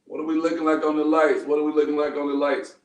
What are we looking like on the lights? What are we looking like on the lights?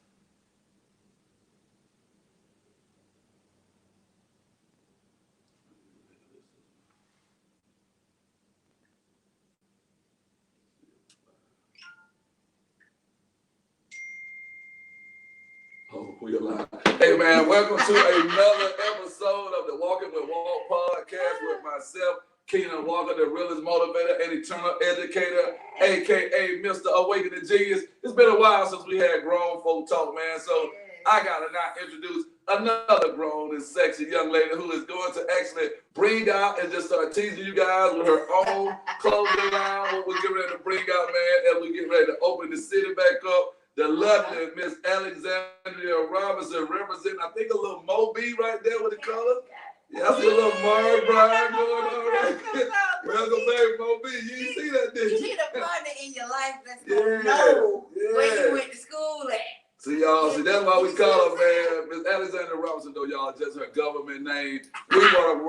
Oh, we alive. Hey, man, welcome to another episode of the Walking with Walt podcast with myself, Keenan Walker, the realest motivator and eternal educator, a.k.a. Mr. Awakening Genius. It's been a while since we had grown folk talk, man, so I got to now introduce another grown and sexy young lady who is going to actually bring out and just start teasing you guys with her own clothing line, what we're getting ready to bring out, man, as we get ready to open the city back up. The lovely Miss Alexandria Robinson representing, I think, a little Moby right there with the color. Yeah, I see a little Mars Bride going on right there. Welcome back, Moby. You didn't see that, did you? You need a partner in your life that's going to know where you went to school at. See, y'all, that's why we call her, man. Miss Alexandria Robinson, though, y'all, just her government name. We want to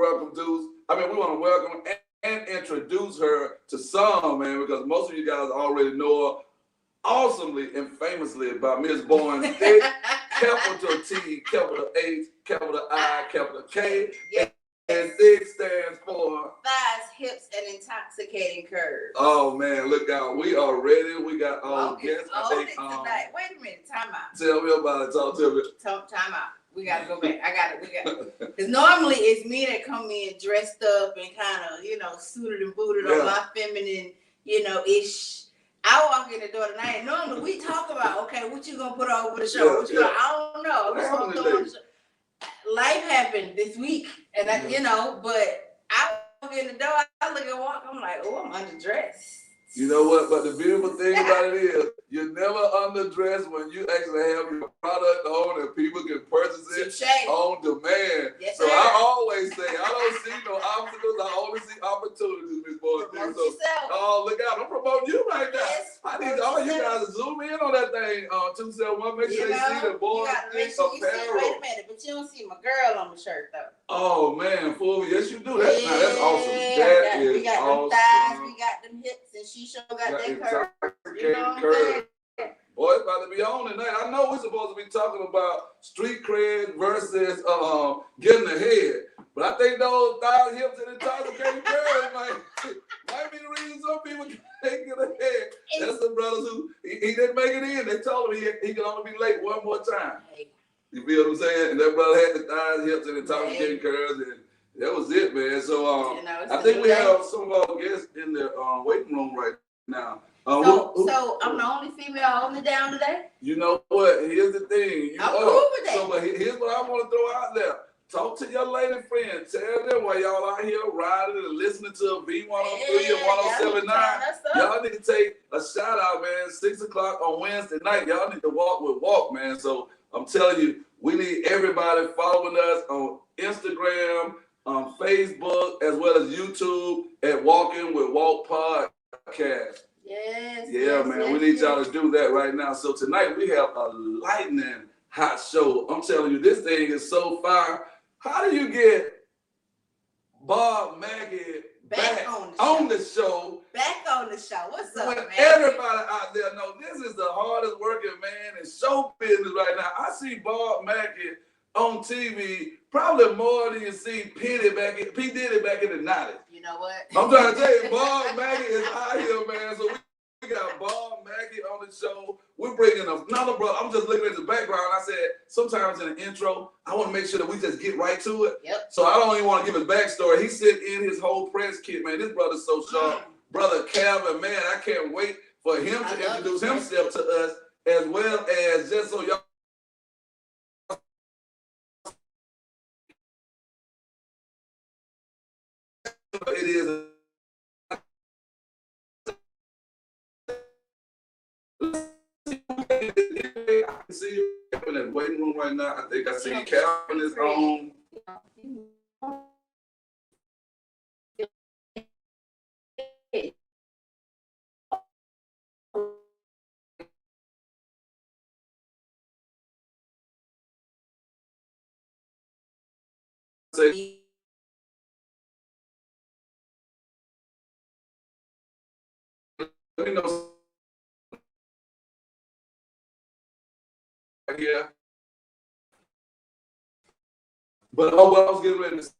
welcome and introduce her to some, man, because most of you guys already know her awesomely and famously by Miss Bourne Thick, capital T, capital H, capital I, capital K, and Thick stands for thighs, hips, and intoxicating curves. Oh man, look out! We are ready. We got all guests. Tonight. Wait a minute, time out. Tell me about it. Talk to me. Time out. We gotta go back. I got it. Because normally it's me that come in dressed up and kind of, suited and booted on my feminine, ish. I walk in the door tonight, and normally we talk about, okay, what you gonna put on for the show? I don't know. I'm just gonna throw on the show. Life happened this week, and but I walk in the door, I look and walk, I'm like, oh, I'm underdressed. You know what? But the beautiful thing about it is, you're never underdressed when you actually have your product on and people can purchase it on demand. Yes, so I always say, I don't see no obstacles. I only see opportunities, Miss Boyd. So, look out. I'm promoting you right now. Yes, I need all you guys to zoom in on that thing. 271. Make sure they see the Boyd Thick apparel. Wait a minute, but you don't see my girl on the shirt, though. Oh, man. Fool. Yes, you do. That's awesome. We got them thighs, we got them hips, and she sure got that curve. You know what I'm saying? Boy, it's about to be on tonight. I know we're supposed to be talking about street cred versus getting ahead. But I think those thighs, hips, and intoxicating curves might be the reason some people can't get ahead. That's the brothers who, he didn't make it in. They told him he could only be late one more time. You feel what I'm saying? And that brother had the thighs, hips, and intoxicating curves, and that was it, man. So I think we have some of our guests in the waiting room right now. So I'm the only female holding it down today? You know what? Here's the thing. I'm cool with that. So, but here's what I want to throw out there. Talk to your lady friends. Tell them while y'all out here riding and listening to V103 and 1079. Y'all need to take a shout out, man. 6 o'clock on Wednesday night. Y'all need to walk with Walk, man. So I'm telling you, we need everybody following us on Instagram, on Facebook, as well as YouTube at Walking with Walk Podcast. Yes, man. We need y'all to do that right now. So tonight we have a lightning hot show. I'm telling you, this thing is so fire. How do you get Bob Mackey back on the show? Back on the show. What's up, man? Everybody out there know this is the hardest working man in show business right now. I see Bob Mackey on TV probably more than you see P. Diddy back in the 90s. You know what? I'm trying to tell you, Bob Mackey is out here, man. So we got Bob Mackey on the show. We're bringing another brother. I'm just looking at the background. I said, sometimes in the intro, I want to make sure that we just get right to it. Yep. So I don't even want to give his backstory. He's sitting in his whole press kit, man. This brother's so sharp. Brother Calvin, man, I can't wait for him to introduce himself to us, as well as just so y'all. It is. I can see you in that waiting room right now. I think I see Calvin is on. Say me know. Yeah. But oh, what I was getting ready to say,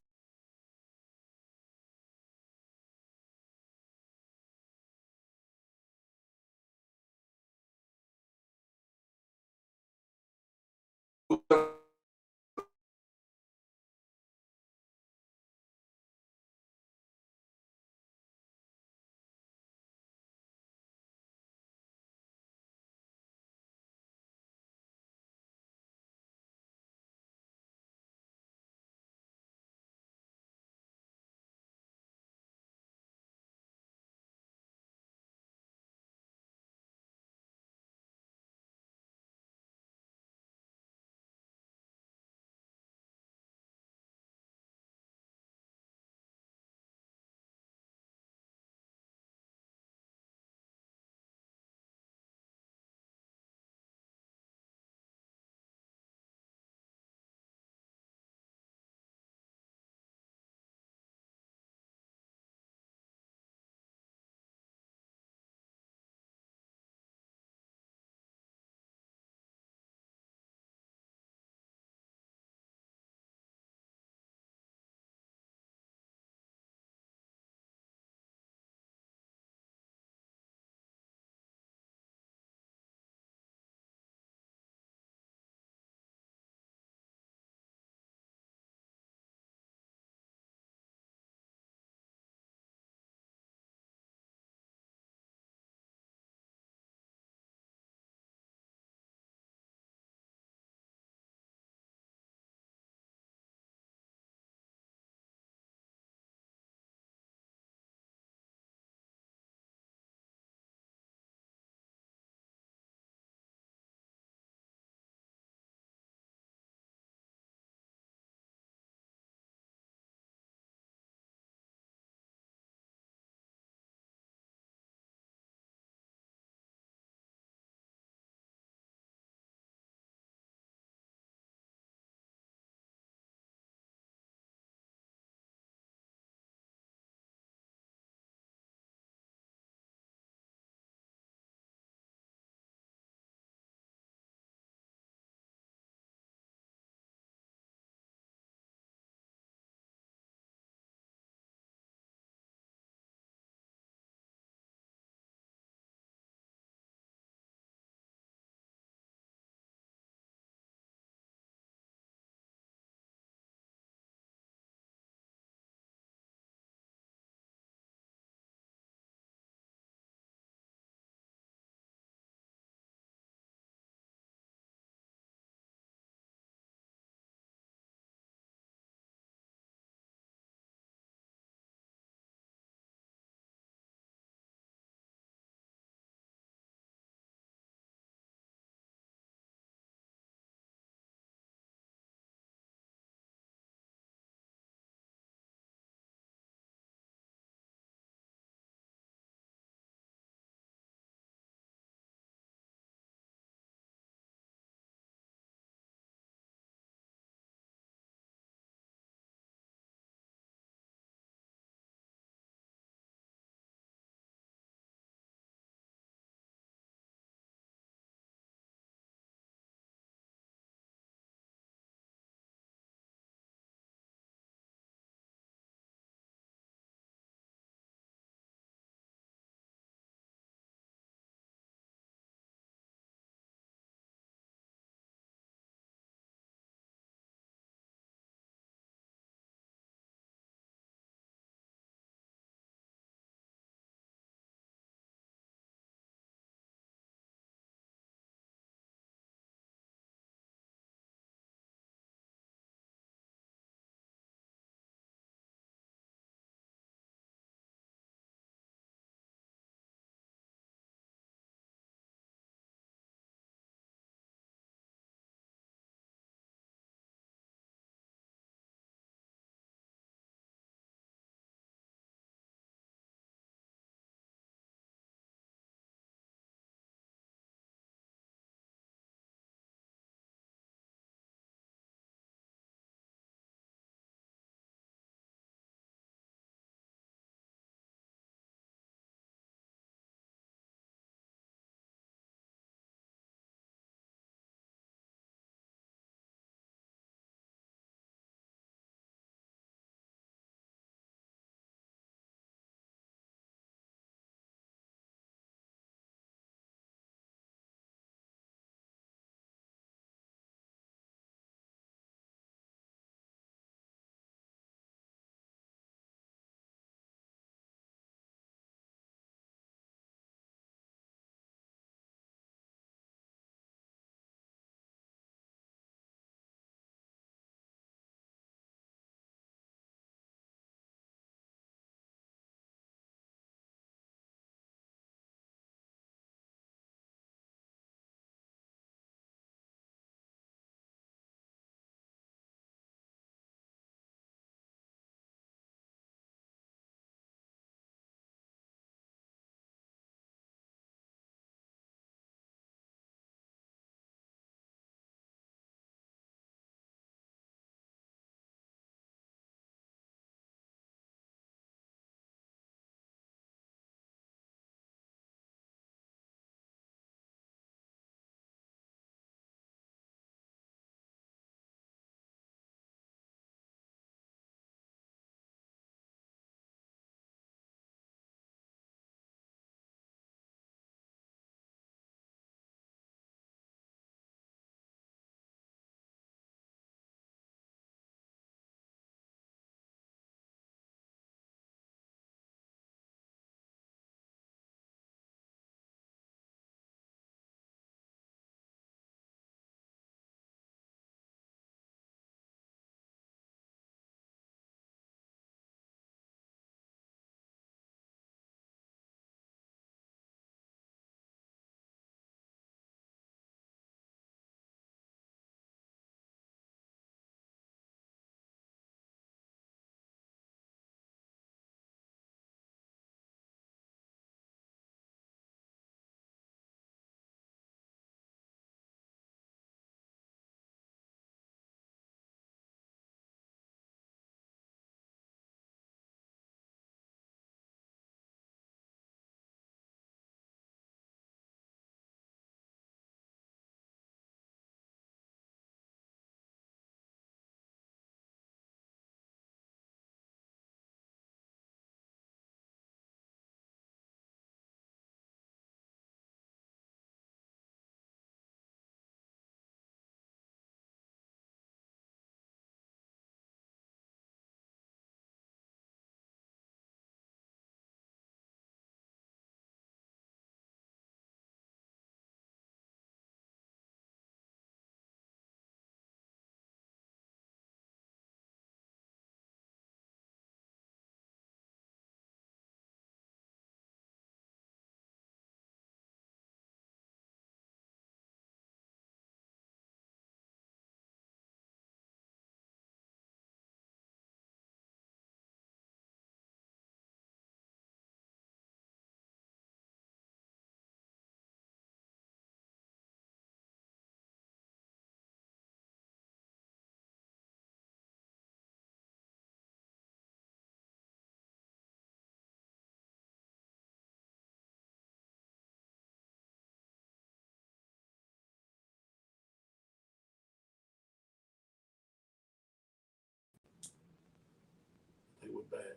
back.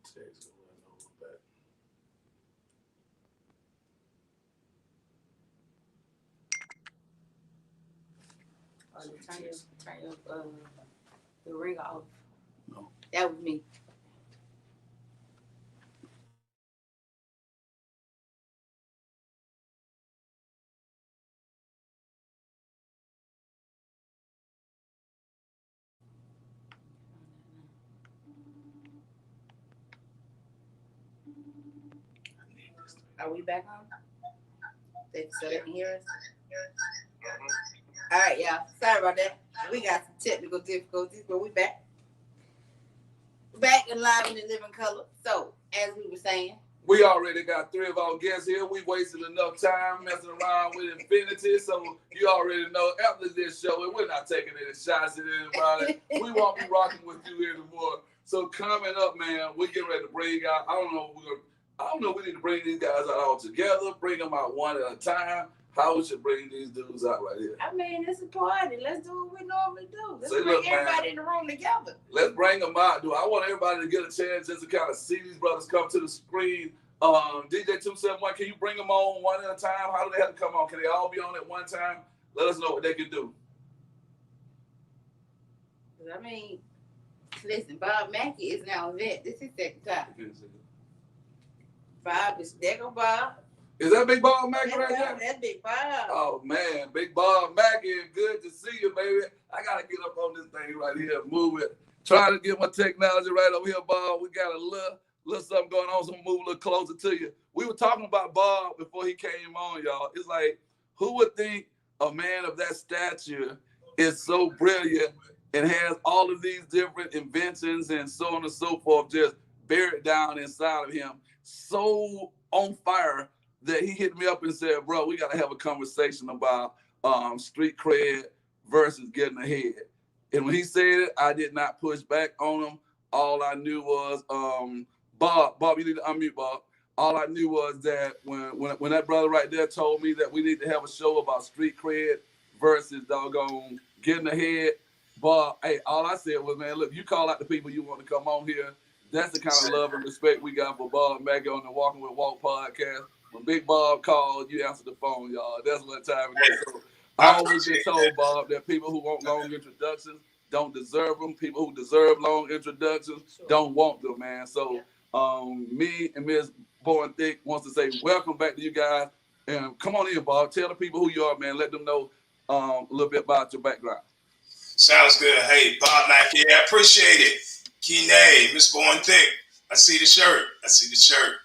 Text going over back. Turn your the ring off. No. That was me. Are we back on? So they can hear us? All right, y'all. Sorry about that. We got some technical difficulties, but we back. Back and live in the living color. So, as we were saying, we already got 3 of our guests here. We wasted enough time messing around with Infinity, so you already know after this show, and we're not taking any shots at anybody. We won't be rocking with you anymore. So coming up, man, we get ready to bring out. I don't know if we need to bring these guys out all together, bring them out one at a time. How we should bring these dudes out right here? I mean, it's a party. Let's do what we normally do. Let's bring look, everybody in the room together. Let's bring them out, dude. I want everybody to get a chance just to kind of see these brothers come to the screen. DJ 271, can you bring them on one at a time? How do they have to come on? Can they all be on at one time? Let us know what they can do. I mean, listen, Bob Mackey is now a vet. This is second time. Bob is there go Bob. Is that Big Bob Mackey right there? That's Big Bob. Oh man, Big Bob Mackey, good to see you, baby. I gotta get up on this thing right here, move it. Trying to get my technology right over here, Bob. We got a little something going on, so I'm gonna move a little closer to you. We were talking about Bob before he came on, y'all. It's like, who would think a man of that stature is so brilliant and has all of these different inventions and so on and so forth just buried down inside of him, so on fire that he hit me up and said, bro, we got to have a conversation about street cred versus getting ahead. And when he said it, I did not push back on him. All I knew was, Bob, you need to unmute, Bob. All I knew was that when that brother right there told me that we need to have a show about street cred versus doggone getting ahead, Bob, hey, all I said was, man, look, you call out the people you want to come on here. That's the kind of love and respect we got for Bob Mackey on the Walking with Walk podcast. When Big Bob called, you answer the phone, y'all. That's what time it is. So I always get told, Bob, that people who want long introductions don't deserve them. People who deserve long introductions don't want them, man. So me and Ms. Born Thick wants to say welcome back to you guys. And come on in, Bob. Tell the people who you are, man. Let them know a little bit about your background. Sounds good. Hey, Bob Mackey, I appreciate it. Kine, Miss Born Thick. I see the shirt. So, yes, sir.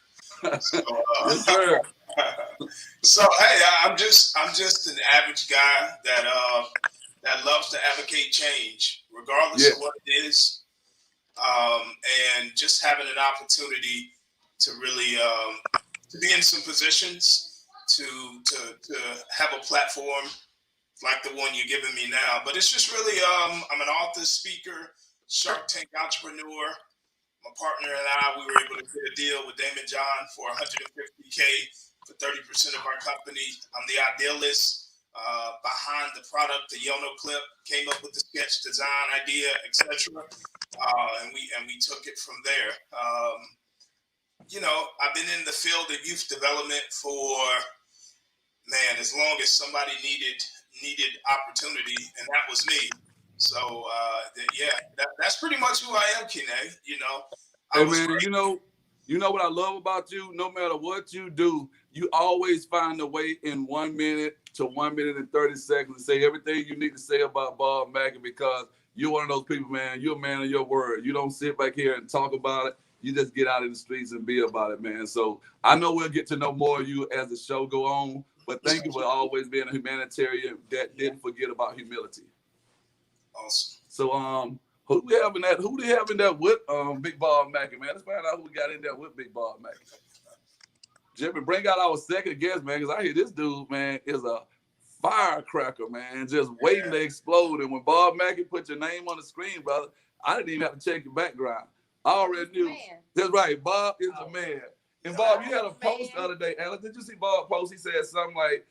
So hey, I'm just an average guy that loves to advocate change, regardless of what it is, and just having an opportunity to really to be in some positions to have a platform like the one you're giving me now. But it's just really I'm an author, speaker, Shark Tank entrepreneur. My partner and I, we were able to get a deal with Damon John for $150K for 30% of our company. I'm the idealist behind the product, the Yono clip, came up with the sketch design idea, etc. And we took it from there. I've been in the field of youth development for, man, as long as somebody needed opportunity, and that was me. So that's pretty much who I am, Kine. Hey man, you know what I love about you? No matter what you do, you always find a way in 1 minute to 1 minute and 30 seconds to say everything you need to say about Bob Mackey, because you're one of those people, man. You're a man of your word. You don't sit back here and talk about it. You just get out in the streets and be about it, man. So I know we'll get to know more of you as the show go on, but thank you for always being a humanitarian that didn't forget about humility. Awesome. So who do we have in that with Big Bob Mackey, man? Let's find out who we got in there with Big Bob Mackey. Jimmy, bring out our second guest, man, because I hear this dude, man, is a firecracker, man, just waiting to explode. And when Bob Mackey put your name on the screen, brother, I didn't even have to check your background. I already knew. That's right, Bob is a man. And Bob, you had a post the other day, Alex. Did you see Bob post? He said something like,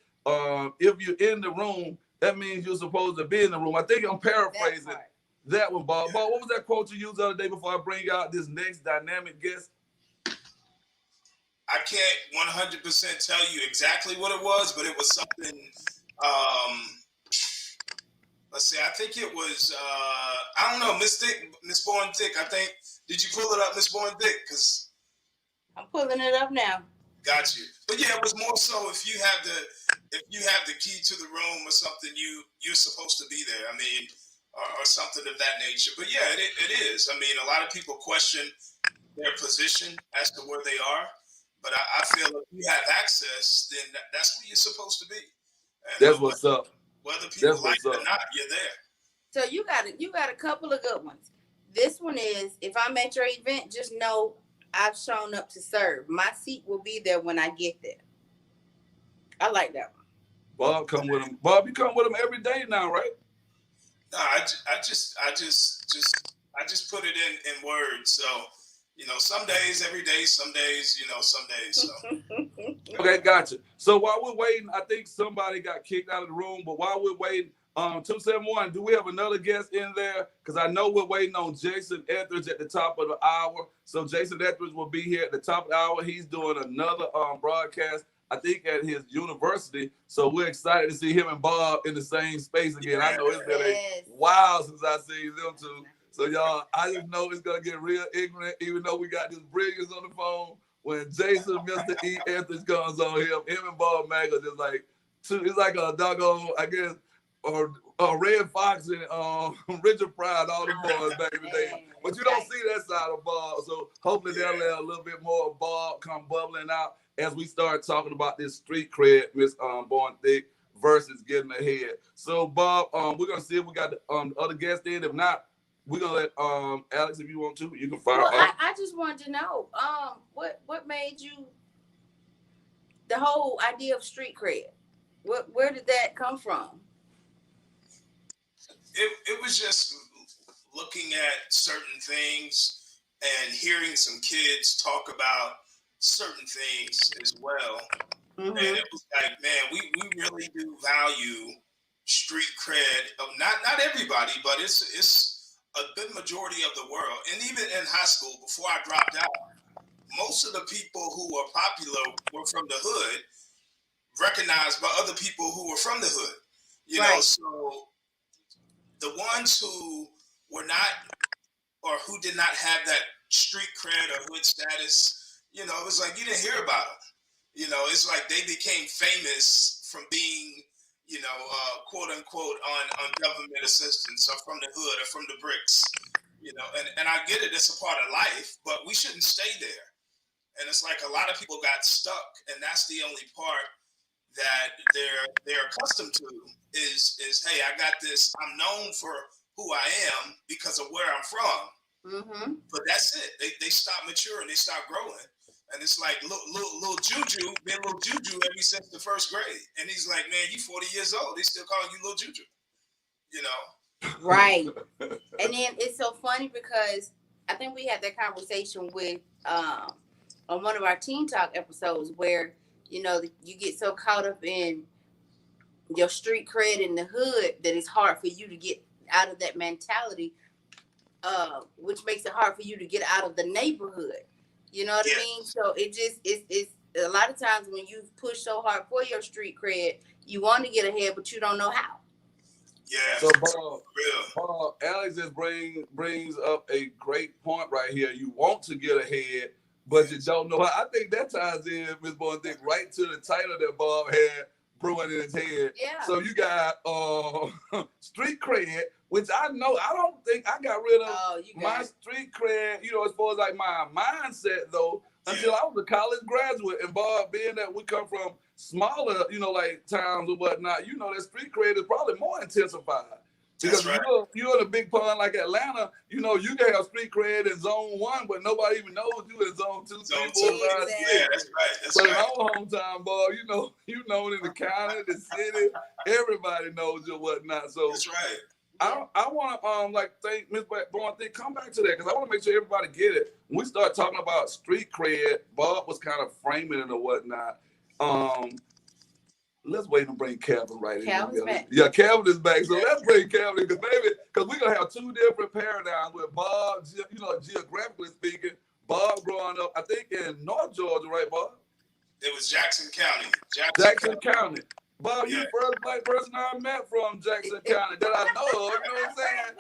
if you're in the room, that means you're supposed to be in the room. I think I'm paraphrasing. That one, Bob. Bob, what was that quote you used the other day before I bring out this next dynamic guest? I can't 100% tell you exactly what it was, but it was something. Let's see. I think it was. I don't know, Miss Born Thick. I think. Did you pull it up, Miss Born Thick? Because I'm pulling it up now. got you. But yeah, it was more so if you have the key to the room or something, you're supposed to be there. I mean, or something of that nature. But yeah, it is. I mean, a lot of people question their position as to where they are. But I feel if you have access, then that's where you're supposed to be. And that's what's up. Whether people like it or not, you're there. So you got a couple of good ones. This one is, if I'm at your event, just know I've shown up to serve. My seat will be there when I get there. I like that one. Bob come with him. Bob, you come with him every day now, right? No, I just put it in words. So, some days, every day, some days, some days. So. Okay, gotcha. So while we're waiting, I think somebody got kicked out of the room. But while we're waiting, 271, do we have another guest in there? Because I know we're waiting on Jason Etheridge at the top of the hour. So Jason Etheridge will be here at the top of the hour. He's doing another broadcast, I think, at his university. So we're excited to see him and Bob in the same space again. I know it's been a while since I've seen them two. So y'all, I just know it's gonna get real ignorant, even though we got this brilliance on the phone. When Jason, Mr. E. Etheridge comes on him and Bob Mackey are just like two. It's like a doggone, I guess, or Red Fox and Richard Pryor, all the boys back in the day. But you don't see that side of Bob. So hopefully they'll let a little bit more of Bob come bubbling out as we start talking about this street cred, Miss Born Thick, versus getting ahead. So Bob, we're gonna see if we got the other guests in. If not, we're gonna let Alex, if you want to, you can fire up. I just wanted to know, what made you the whole idea of street cred? Where did that come from? It was just looking at certain things and hearing some kids talk about certain things as well. Mm-hmm. And it was like, man, we really do value street cred. Not everybody, but it's a good majority of the world. And even in high school, before I dropped out, most of the people who were popular were from the hood, recognized by other people who were from the hood. You know, so the ones who were not, or who did not have that street cred or hood status, it was like you didn't hear about them. It's like they became famous from being, quote unquote, on government assistance or from the hood or from the bricks. And I get it, it's a part of life, but we shouldn't stay there. And it's like a lot of people got stuck, and that's the only part that they're accustomed to is hey, I got this, I'm known for who I am because of where I'm from. Mm-hmm. But that's it. They stop maturing, they stop growing. And it's like little Juju, been little Juju ever since the first grade. And he's like, man, you 40 years old. They still calling you little Juju. Right. And then it's so funny because I think we had that conversation with on one of our Teen Talk episodes where, you get so caught up in your street cred in the hood that it's hard for you to get out of that mentality, which makes it hard for you to get out of the neighborhood. You know what I mean? So it's a lot of times when you push so hard for your street cred, you want to get ahead, but you don't know how. Yeah. So Bob, Alex just brings up a great point right here. You want to get ahead, but you don't know how. I think that ties in, Ms. Born Thick, right to the title that Bob had brewing in his head. Yeah. So you got street cred, which I don't think I got rid of my street cred, as far as like my mindset though, until I was a college graduate. And Bob, being that we come from smaller, like towns or whatnot, that street cred is probably more intensified. Because you're in a big pond like Atlanta, you can have street cred in zone 1, but nobody even knows you in zone 2, 3, 4, 5, 6. Yeah, that's right. But in our hometown, Bob, you known in the county, the city, everybody knows you and whatnot. So that's right. I want to thank Ms. Born Thick. Come back to that because I want to make sure everybody get it. When we start talking about street cred, Bob was kind of framing it or whatnot. Let's wait and bring Calvin right in. Calvin's back. Yeah, Calvin is back. So let's bring Calvin because we're gonna have two different paradigms with Bob, geographically speaking, Bob growing up, I think in North Georgia, right, Bob? It was Jackson County. Jackson County. Bob, you the first black person I met from Jackson County that I know of, you know what I'm saying?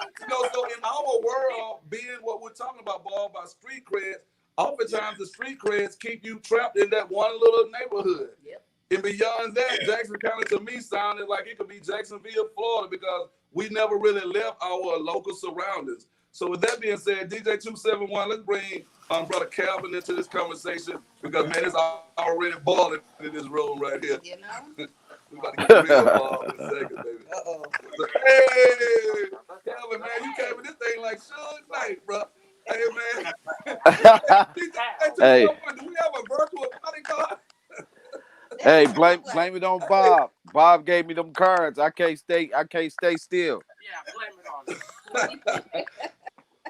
So in our world, being what we're talking about, Bob, about street creds, oftentimes the street creds keep you trapped in that one little neighborhood. Yep. And beyond that, Jackson County to me sounded like it could be Jacksonville, Florida, because we never really left our local surroundings. So with that being said, DJ 271, let's bring Brother Calvin into this conversation because, man, it's already boiling in this room right here. You know? We're about to get real involved in a second, baby. Uh-oh. So, hey, Calvin, man, you came in this thing like Suge Knight, bro. Hey, man. Hey. Do we have a virtual party card? Hey, blame it on Bob. Bob gave me them cards. I can't stay still. Yeah, blame it on him.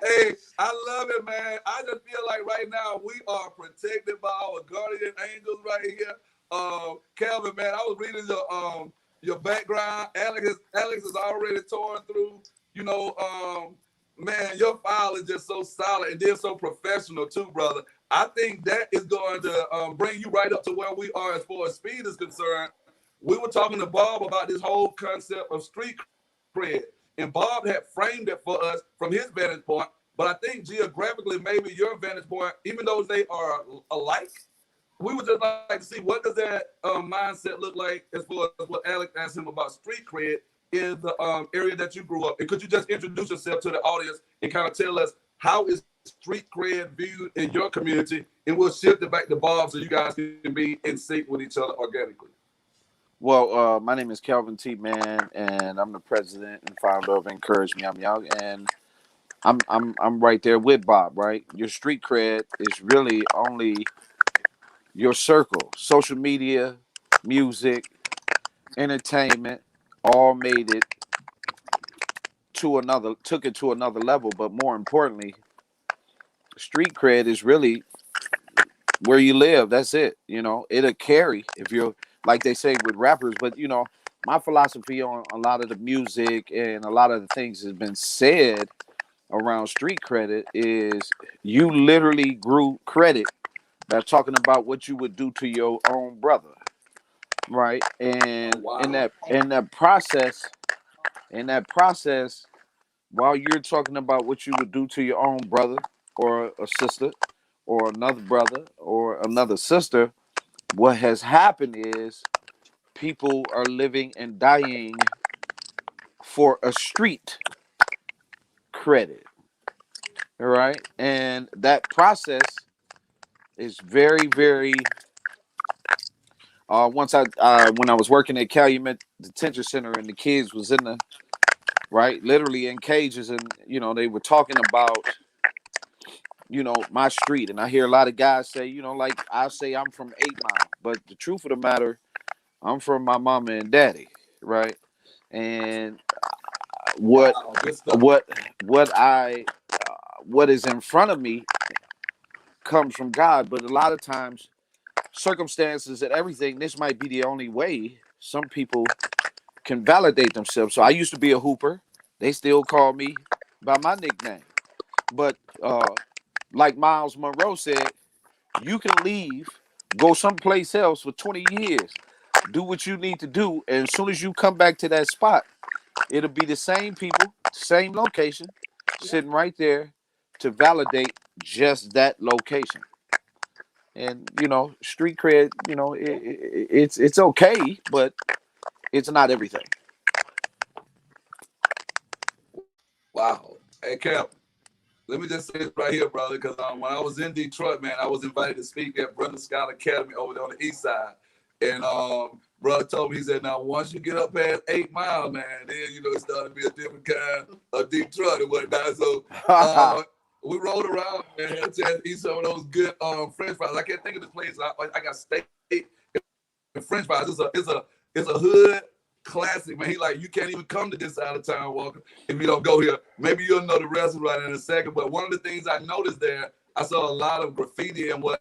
Hey, I love it, man. I just feel like right now we are protected by our guardian angels right here. Calvin, man, I was reading your background. Alex is already torn through. Man, your file is just so solid and then so professional too, brother. I think that is going to bring you right up to where we are as far as speed is concerned. We were talking to Bob about this whole concept of street cred, and Bob had framed it for us from his vantage point. But I think geographically, maybe your vantage point, even though they are alike, we would just like to see what does that mindset look like as far as what Alex asked him about street cred in the area that you grew up. And could you just introduce yourself to the audience and kind of tell us how is street cred viewed in your community? And we'll shift it back to Bob so you guys can be in sync with each other organically. Well, my name is Calvin T. Mann, and I'm the president and founder of Encourage Me. I'm young, and I'm right there with Bob. Right, your street cred is really only your circle, social media, music, entertainment, all made it took it to another level. But more importantly, street cred is really where you live. That's it. It'll carry if you're, like they say with rappers. But my philosophy on a lot of the music and a lot of the things has been said around street credit is you literally grew credit by talking about what you would do to your own brother, right? And in that process, while you're talking about what you would do to your own brother or a sister or another brother or another sister, what has happened is people are living and dying for a street credit, all right? And that process is very, very. When I was working at Calumet Detention Center and the kids was in literally in cages, and they were talking about my street, and I hear a lot of guys say like I say I'm from 8 Mile, but the truth of the matter, I'm from my mama and daddy, right? And what is in front of me comes from God, but a lot of times circumstances and everything, this might be the only way some people can validate themselves. So I used to be a hooper. They still call me by my nickname. But like Miles Monroe said, you can leave, go someplace else for 20 years, do what you need to do, and as soon as you come back to that spot, it'll be the same people, same location, sitting right there to validate just that location. And street cred, it's okay, but it's not everything. Wow. Hey, Cap, let me just say this right here, brother, because when I was in Detroit, man, I was invited to speak at Brother Scott Academy over there on the east side. And brother told me, he said, now, once you get up past 8 Mile, man, then, it's starting to be a different kind of Detroit and whatnot. So we rode around and had a chance to eat some of those good French fries. I can't think of the place. I got steak and French fries. It's a hood classic, man. He like, you can't even come to this side of town, Walker, if you don't go here. Maybe you'll know the restaurant in a second. But one of the things I noticed there, I saw a lot of graffiti and whatnot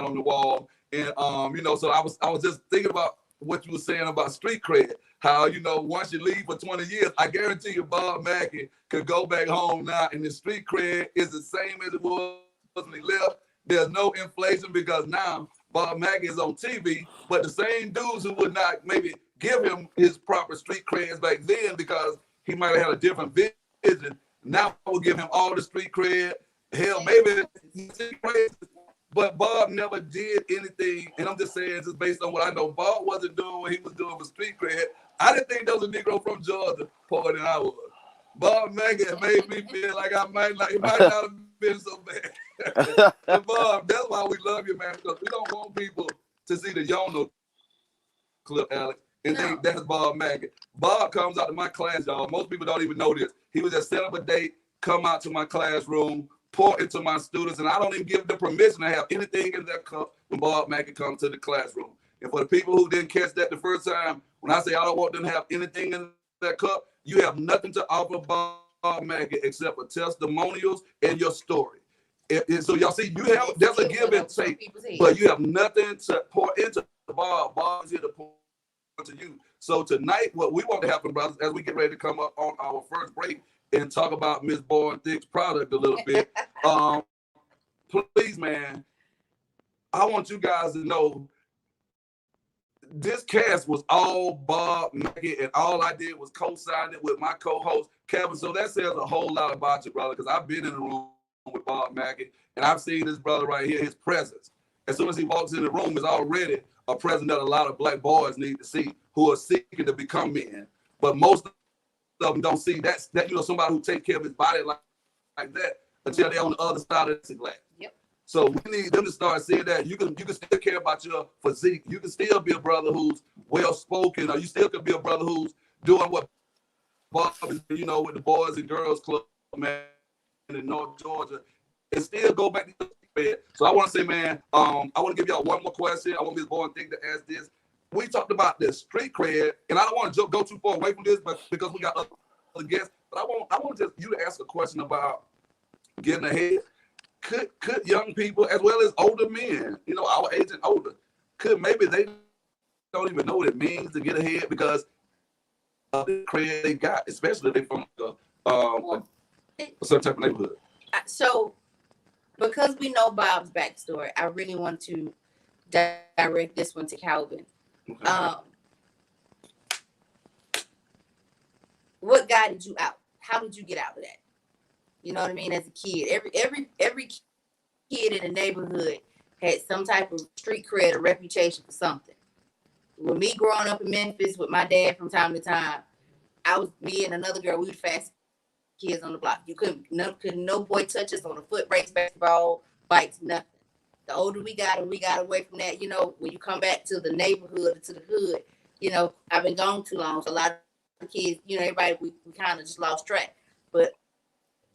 on the wall. And so I was just thinking about what you were saying about street cred. How, you know, once you leave for 20 years, I guarantee you Bob Mackey could go back home now and the street cred is the same as it was when he left. There's no inflation because now Bob Mackey is on TV, but the same dudes who would not maybe give him his proper street creds back then because he might have had a different vision, now will give him all the street cred. Hell, maybe but Bob never did anything, and I'm just saying, just based on what I know, Bob wasn't doing what he was doing with street cred. I didn't think there was a Negro from Georgia poorer than I was. Bob Mackey made me feel like it might not have been so bad. But Bob, that's why we love you, man, because we don't want people to see the Yono clip, Alex, and think that's Bob Mackey. Bob comes out to my class, y'all. Most people don't even know this. He would just set up a date, come out to my classroom, pour into my students, and I don't even give them permission to have anything in their cup when Bob Mackey comes to the classroom. And for the people who didn't catch that the first time, when I say I don't want them to have anything in their cup, you have nothing to offer Bob Mackey except for testimonials and your story. So y'all see, there's a give and take, but you have nothing to pour into Bob. Bob is here to pour into you. So tonight, what we want to happen, brothers, as we get ready to come up on our first break and talk about Miss Bourne Thick's product a little bit, please, man, I want you guys to know this cast was all Bob Mackey, and all I did was co-sign it with my co-host, Kevin. So that says a whole lot about you, brother, because I've been in the room with Bob Mackey, and I've seen this brother right here, his presence. As soon as he walks in the room, is already a presence that a lot of black boys need to see who are seeking to become men. But most of them don't see that you know, somebody who takes care of his body like that until they're on the other side of the glass. Yep. So we need them to start seeing that you can still care about your physique. You can still be a brother who's well spoken, or you still can be a brother who's doing what Bob is, you know, with the Boys and Girls Club, man, in North Georgia, and still go back to the bed. So I want to say, man, I want to give y'all one more question. I want Ms. Bourne Thick to ask this. We talked about the street cred, and I don't want to go too far away from this, but because we got other guests, but I want just you to ask a question about getting ahead. Could young people, as well as older men, you know, our age and older, could maybe they don't even know what it means to get ahead because of the cred they got, especially if they from a certain type of neighborhood. So, because we know Bob's backstory, I really want to direct this one to Calvin. Okay. What guided you out? How did you get out of that? You know what I mean? As a kid, every kid in the neighborhood had some type of street cred or reputation for something. With me growing up in Memphis with my dad from time to time, me and another girl, we were fast kids on the block. You couldn't no boy touch us on a foot race, basketball, bikes, nothing. The older we got and we got away from that, you know, when you come back to the neighborhood, to the hood, you know, I've been gone too long. So a lot of the kids, you know, everybody, we kind of just lost track. But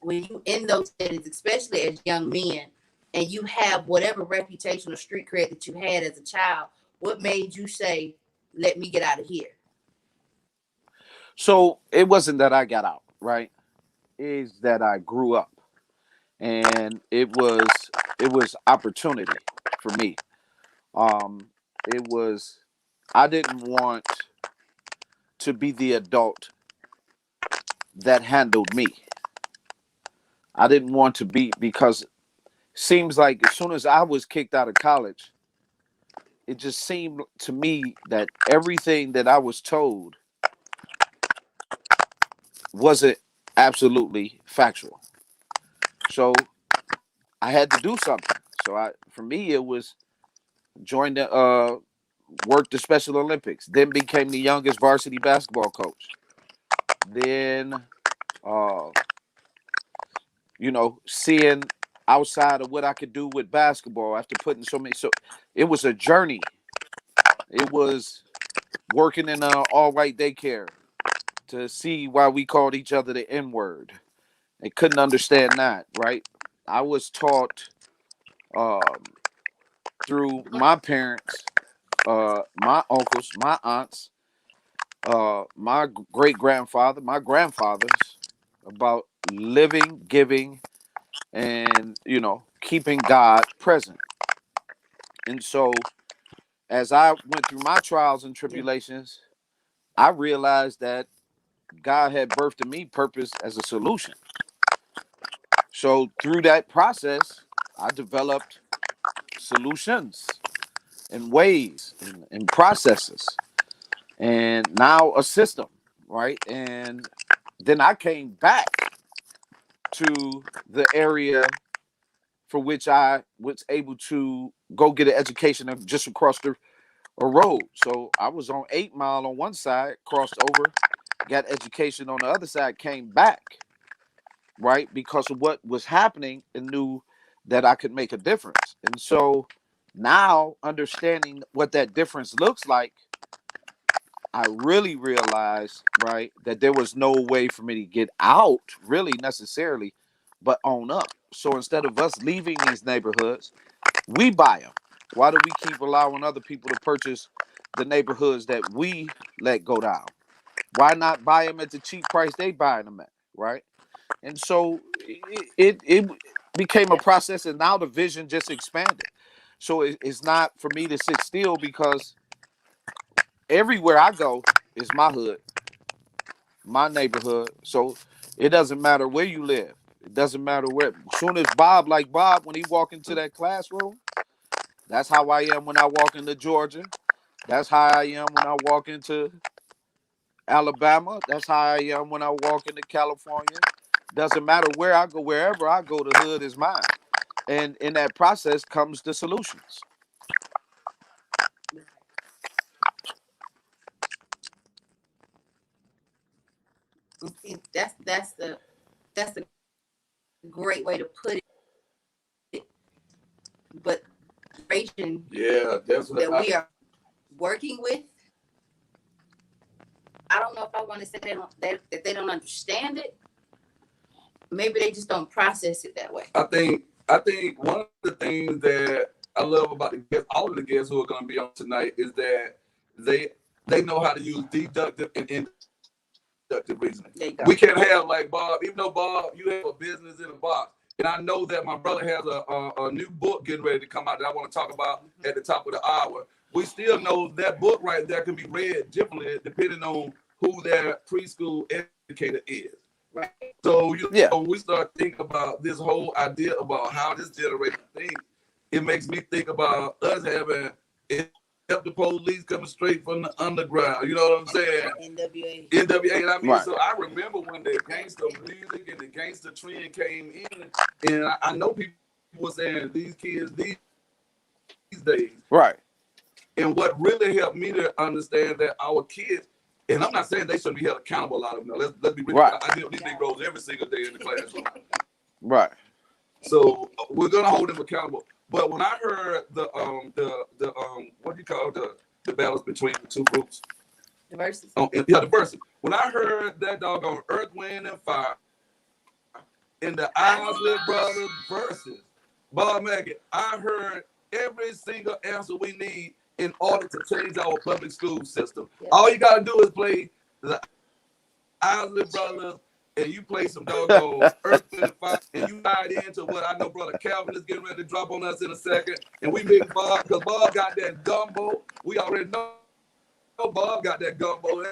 when you in those settings, especially as young men, and you have whatever reputation or street cred that you had as a child, what made you say, let me get out of here? So it wasn't that I got out, right? Is that I grew up, and it was opportunity for me. I didn't want to be the adult that handled me. I didn't want to be, because seems like as soon as I was kicked out of college, it just seemed to me that everything that I was told wasn't absolutely factual. So I had to do something. So for me, it was join the work the Special Olympics, then became the youngest varsity basketball coach. Then, you know, seeing outside of what I could do with basketball after putting so it was a journey. It was working in an all-white daycare to see why we called each other the N-word. They couldn't understand that, right? I was taught through my parents, my uncles, my aunts, my great-grandfather, my grandfathers, about living, giving, and, you know, keeping God present. And so as I went through my trials and tribulations, I realized that God had birthed in me purpose as a solution. So through that process, I developed solutions and ways and processes, and now a system, right? And then I came back to the area for which I was able to go get an education just across the a road. So I was on 8 Mile on one side, crossed over, got education on the other side, came back, right? Because of what was happening and knew that I could make a difference. And so now understanding what that difference looks like, I really realized, right, that there was no way for me to get out really necessarily, but own up. So instead of us leaving these neighborhoods, we buy them. Why do we keep allowing other people to purchase the neighborhoods that we let go down? Why not buy them at the cheap price they buying them at, right? And so it became a process, and now the vision just expanded. So it's not for me to sit still, because everywhere I go is my hood, my neighborhood. So it doesn't matter where you live. It doesn't matter where. As soon as Bob, when he walk into that classroom, that's how I am when I walk into Georgia. That's how I am when I walk into Alabama. That's how I am when I walk into California. Doesn't matter where I go, wherever I go, the hood is mine. And in that process comes the solutions. That's a great way to put it. But generation that's what that we are working with, I don't know if I want to say that they don't understand it. Maybe they just don't process it that way. I think one of the things that I love about the guests, all of the guests who are going to be on tonight, is that they know how to use deductive and inductive reasoning. We can't have like Bob, even though Bob, you have a business in a box. And I know that my brother has a new book getting ready to come out that I want to talk about at the top of the hour. We still know that book right there can be read differently depending on who their preschool educator is. Right. So when we start thinking about this whole idea about how this generation thinks, it makes me think about us having help the police coming straight from the underground. You know what I'm saying? NWA. And I mean, right. So I remember when the gangster music and the gangster trend came in, and I know people were saying these kids these days. Right. And what really helped me to understand that our kids, and I'm not saying they shouldn't be held accountable, a lot of them. Let's be real. Right. I deal with these Negroes every single day in the classroom. Right. So we're gonna hold them accountable. But when I heard the what do you call the balance between the two groups? The verses. The verses. When I heard that doggone Earth, Wind, and Fire in the Isley Brothers verses, Bob Mackey, I heard every single answer we need in order to change our public school system. Yep. All you gotta do is play the Isley Brothers, and you play some doggone Earth and Fire, and you tied into what I know Brother Calvin is getting ready to drop on us in a second. And we mix Bob, because Bob got that gumbo. We already know Bob got that gumbo.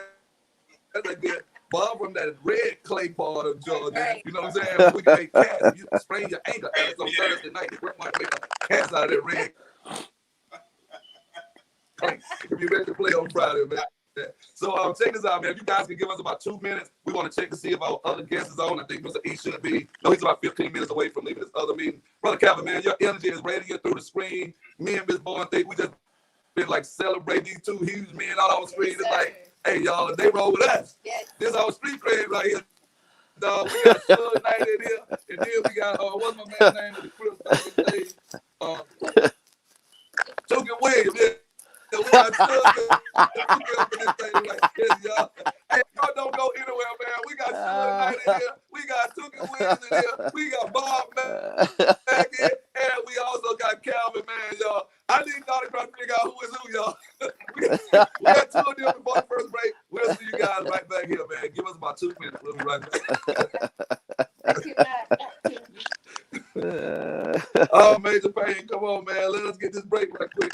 That's a good Bob from that red clay part of Georgia. Right. You know what I'm saying? We can make cats. You sprain your ankle on Thursday night. You might make cats out of that red clay. If you're ready to play on Friday, man. So check this out, man. If you guys can give us about 2 minutes, we want to check to see if our other guest is on. I think Mr. E should be. No, he's about 15 minutes away from leaving this other meeting. Brother Calvin, man, your energy is radiant through the screen. Me and Miss Bowen think we just been like celebrate these two huge men out on the screen. It's like, hey, y'all, they roll with us. Yes. This is our street cred right here. Dog, we got Suge Knight in here, and then we got what's my man's name in the Chris Token Williams. Yeah. We got Suge up in this thing like this, y'all. Hey, y'all don't go anywhere, man. We got Suge Knight in here. We got Token Williams in here. We got Bob Mackey, and we also got Calvin, man, y'all. I need y'all to try to figure out who is who, y'all. we got 2 of them before the first break. We'll see you guys right back here, man. Give us about 2 minutes. We'll be right back. Oh, Major Pain, come on, man. Let us get this break right quick.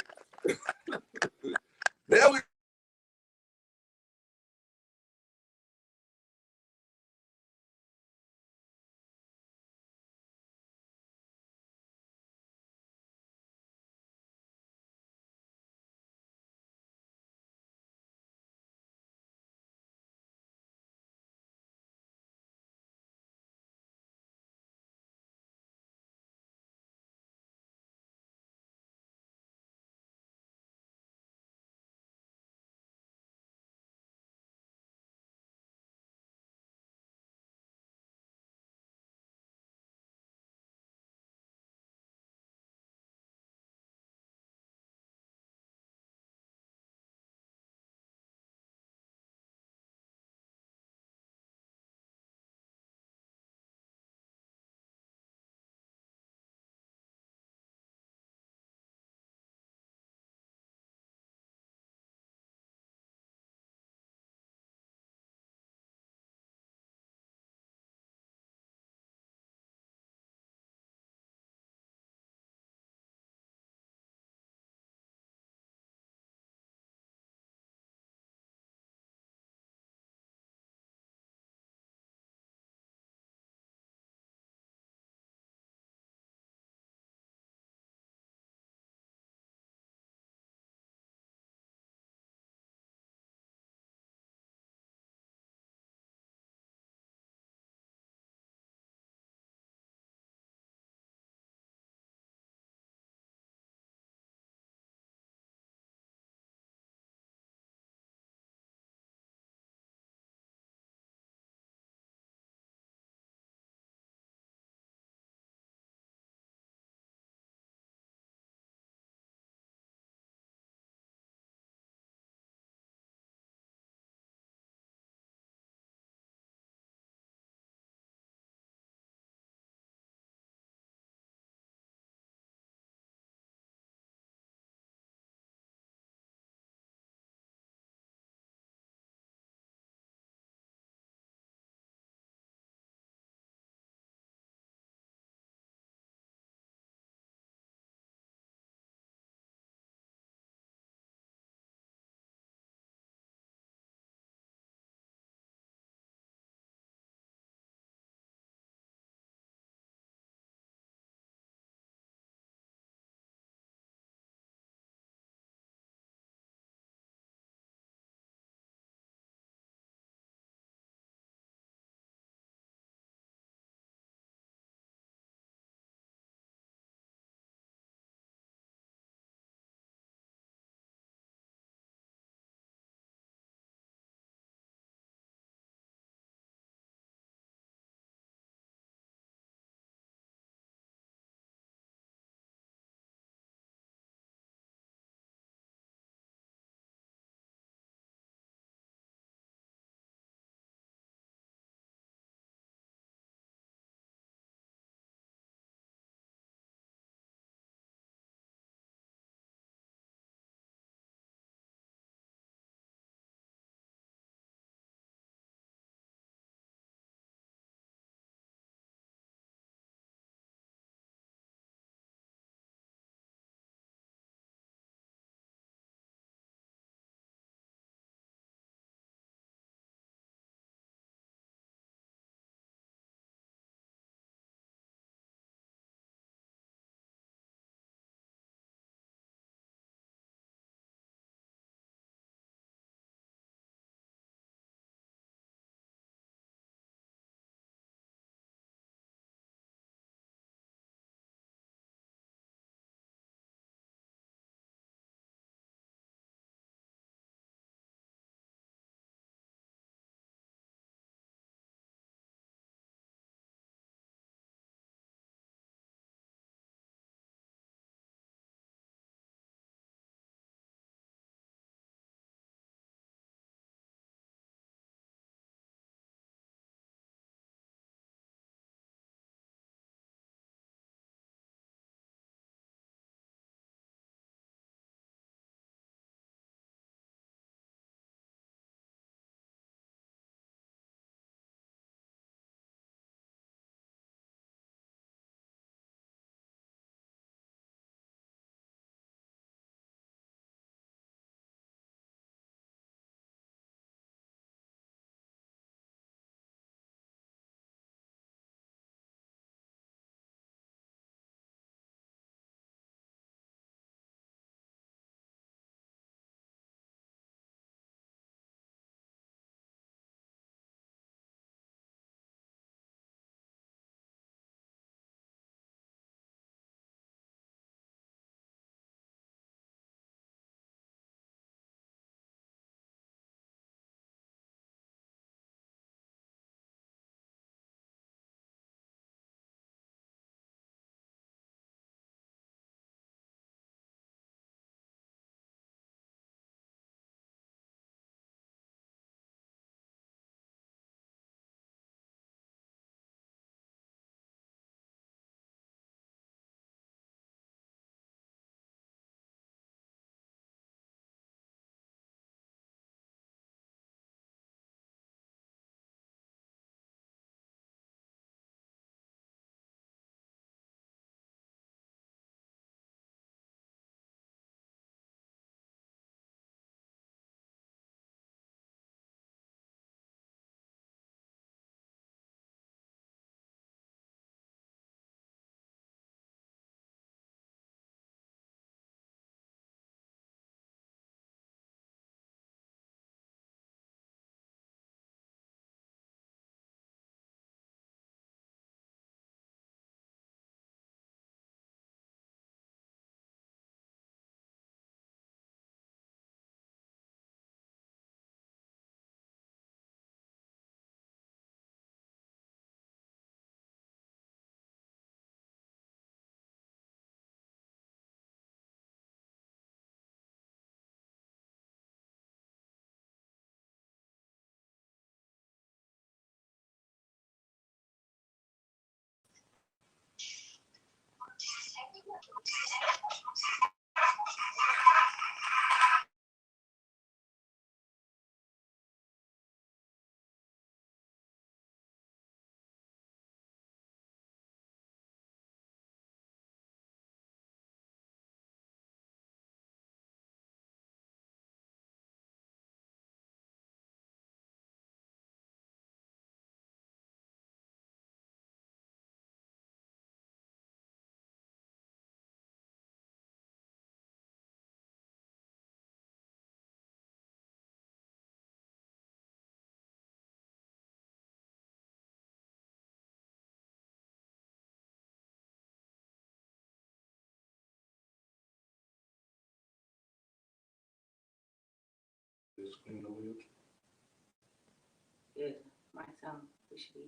Good. My sound. We should be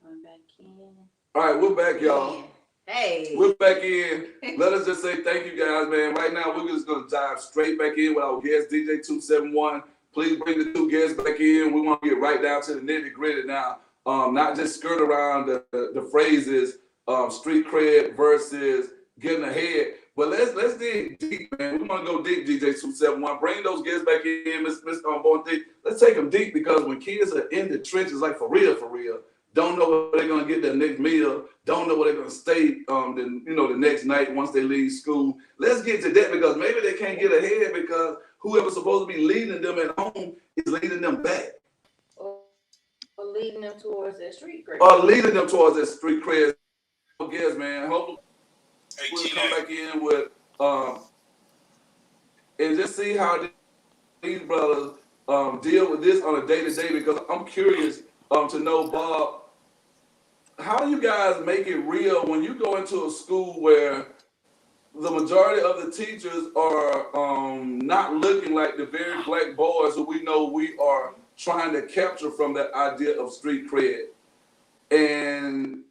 coming back in. All right, we're back, y'all. Hey. We're back in. Let us just say thank you, guys, man. Right now, we're just going to dive straight back in with our guest, DJ 271. Please bring the two guests back in. We want to get right down to the nitty gritty now. Not just skirt around the phrases, street cred versus getting ahead. But let's dig deep, man. We want to go deep, DJ 271. Bring those guests back in, Mr. Bonte. Let's take them deep, because when kids are in the trenches, like for real, don't know where they're gonna get their next meal, don't know where they're gonna stay the next night once they leave school. Let's get to that, because maybe they can't get ahead because whoever's supposed to be leading them at home is leading them back. Or leading them towards that street cred. Or leading them towards that street cred. I guess, man. Hopefully we'll come back in with and just see how these brothers deal with this on a day-to-day, because I'm curious to know, Bob, how do you guys make it real when you go into a school where the majority of the teachers are not looking like the very black boys who we know we are trying to capture from that idea of street cred? And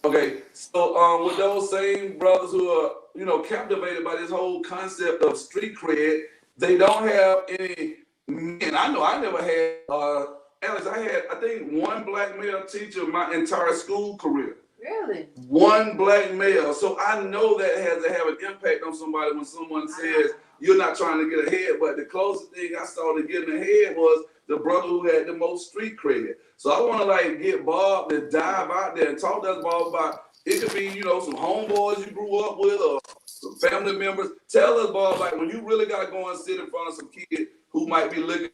okay, so with those same brothers who are captivated by this whole concept of street cred, they don't have any men. I know I never had Alex, I had, I think, one black male teacher my entire school career. Really? One black male. So I know that has to have an impact on somebody when someone says you're not trying to get ahead. But the closest thing I saw to getting ahead was the brother who had the most street cred. So I want to get Bob to dive out there and talk to us, Bob, about it could be, some homeboys you grew up with or some family members. Tell us, Bob, when you really got to go and sit in front of some kid who might be looking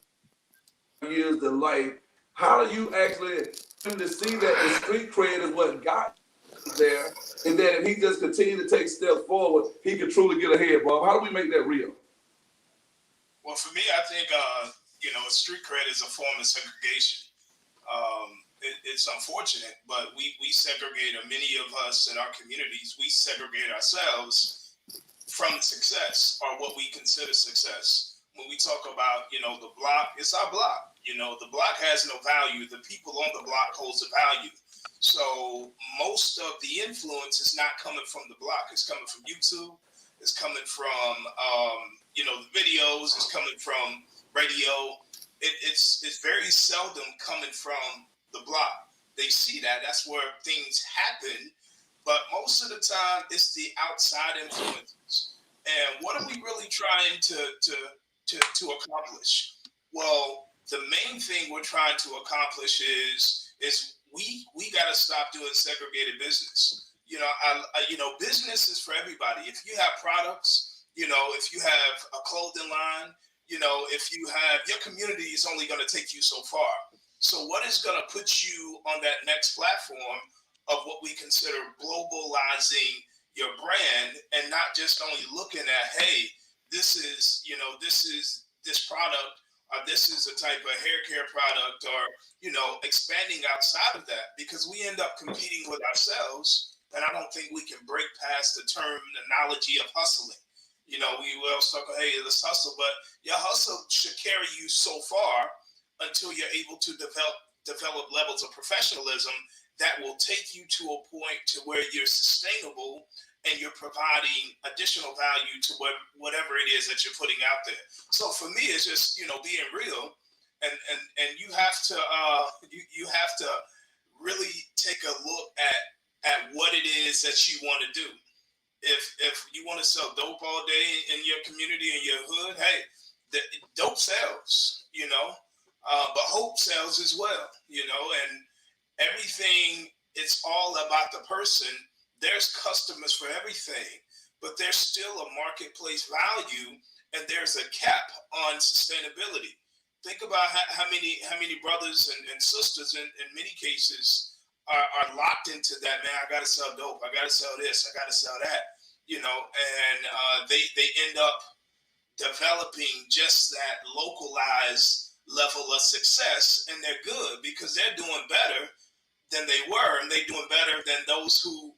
years to life, how do you actually him to see that the street cred is what got there, and that if he just continue to take steps forward, he can truly get ahead, Bob? How do we make that real? Well, for me, I think street cred is a form of segregation. It's unfortunate, but we segregate, or many of us in our communities, we segregate ourselves from success, or what we consider success. When we talk about, the block, it's our block. The block has no value. The people on the block holds the value. So most of the influence is not coming from the block. It's coming from YouTube. It's coming from, the videos. It's coming from radio. It's very seldom coming from the block. They see that. That's where things happen. But most of the time, it's the outside influences. And what are we really trying to accomplish? Well, the main thing we're trying to accomplish is we got to stop doing segregated business. Business is for everybody. If you have products, if you have a clothing line, if you have, your community is only going to take you so far. So what is going to put you on that next platform of what we consider globalizing your brand, and not just only looking at, hey, this is this product, or this is a type of hair care product, or, expanding outside of that, because we end up competing with ourselves. And I don't think we can break past the terminology of hustling. We always talk, hey, let's hustle, but your hustle should carry you so far until you're able to develop levels of professionalism that will take you to a point to where you're sustainable and you're providing additional value to whatever it is that you're putting out there. So for me, it's just, being real, and you have to you have to really take a look at what it is that you want to do. If you want to sell dope all day in your community, in your hood, hey, the dope sells, but hope sells as well, and everything, it's all about the person. There's customers for everything, but there's still a marketplace value, and there's a cap on sustainability. Think about how many brothers and sisters in many cases are locked into that. Man, I gotta sell dope. I gotta sell this. I gotta sell that. And they end up developing just that localized level of success, and they're good because they're doing better than they were, and they're doing better than those who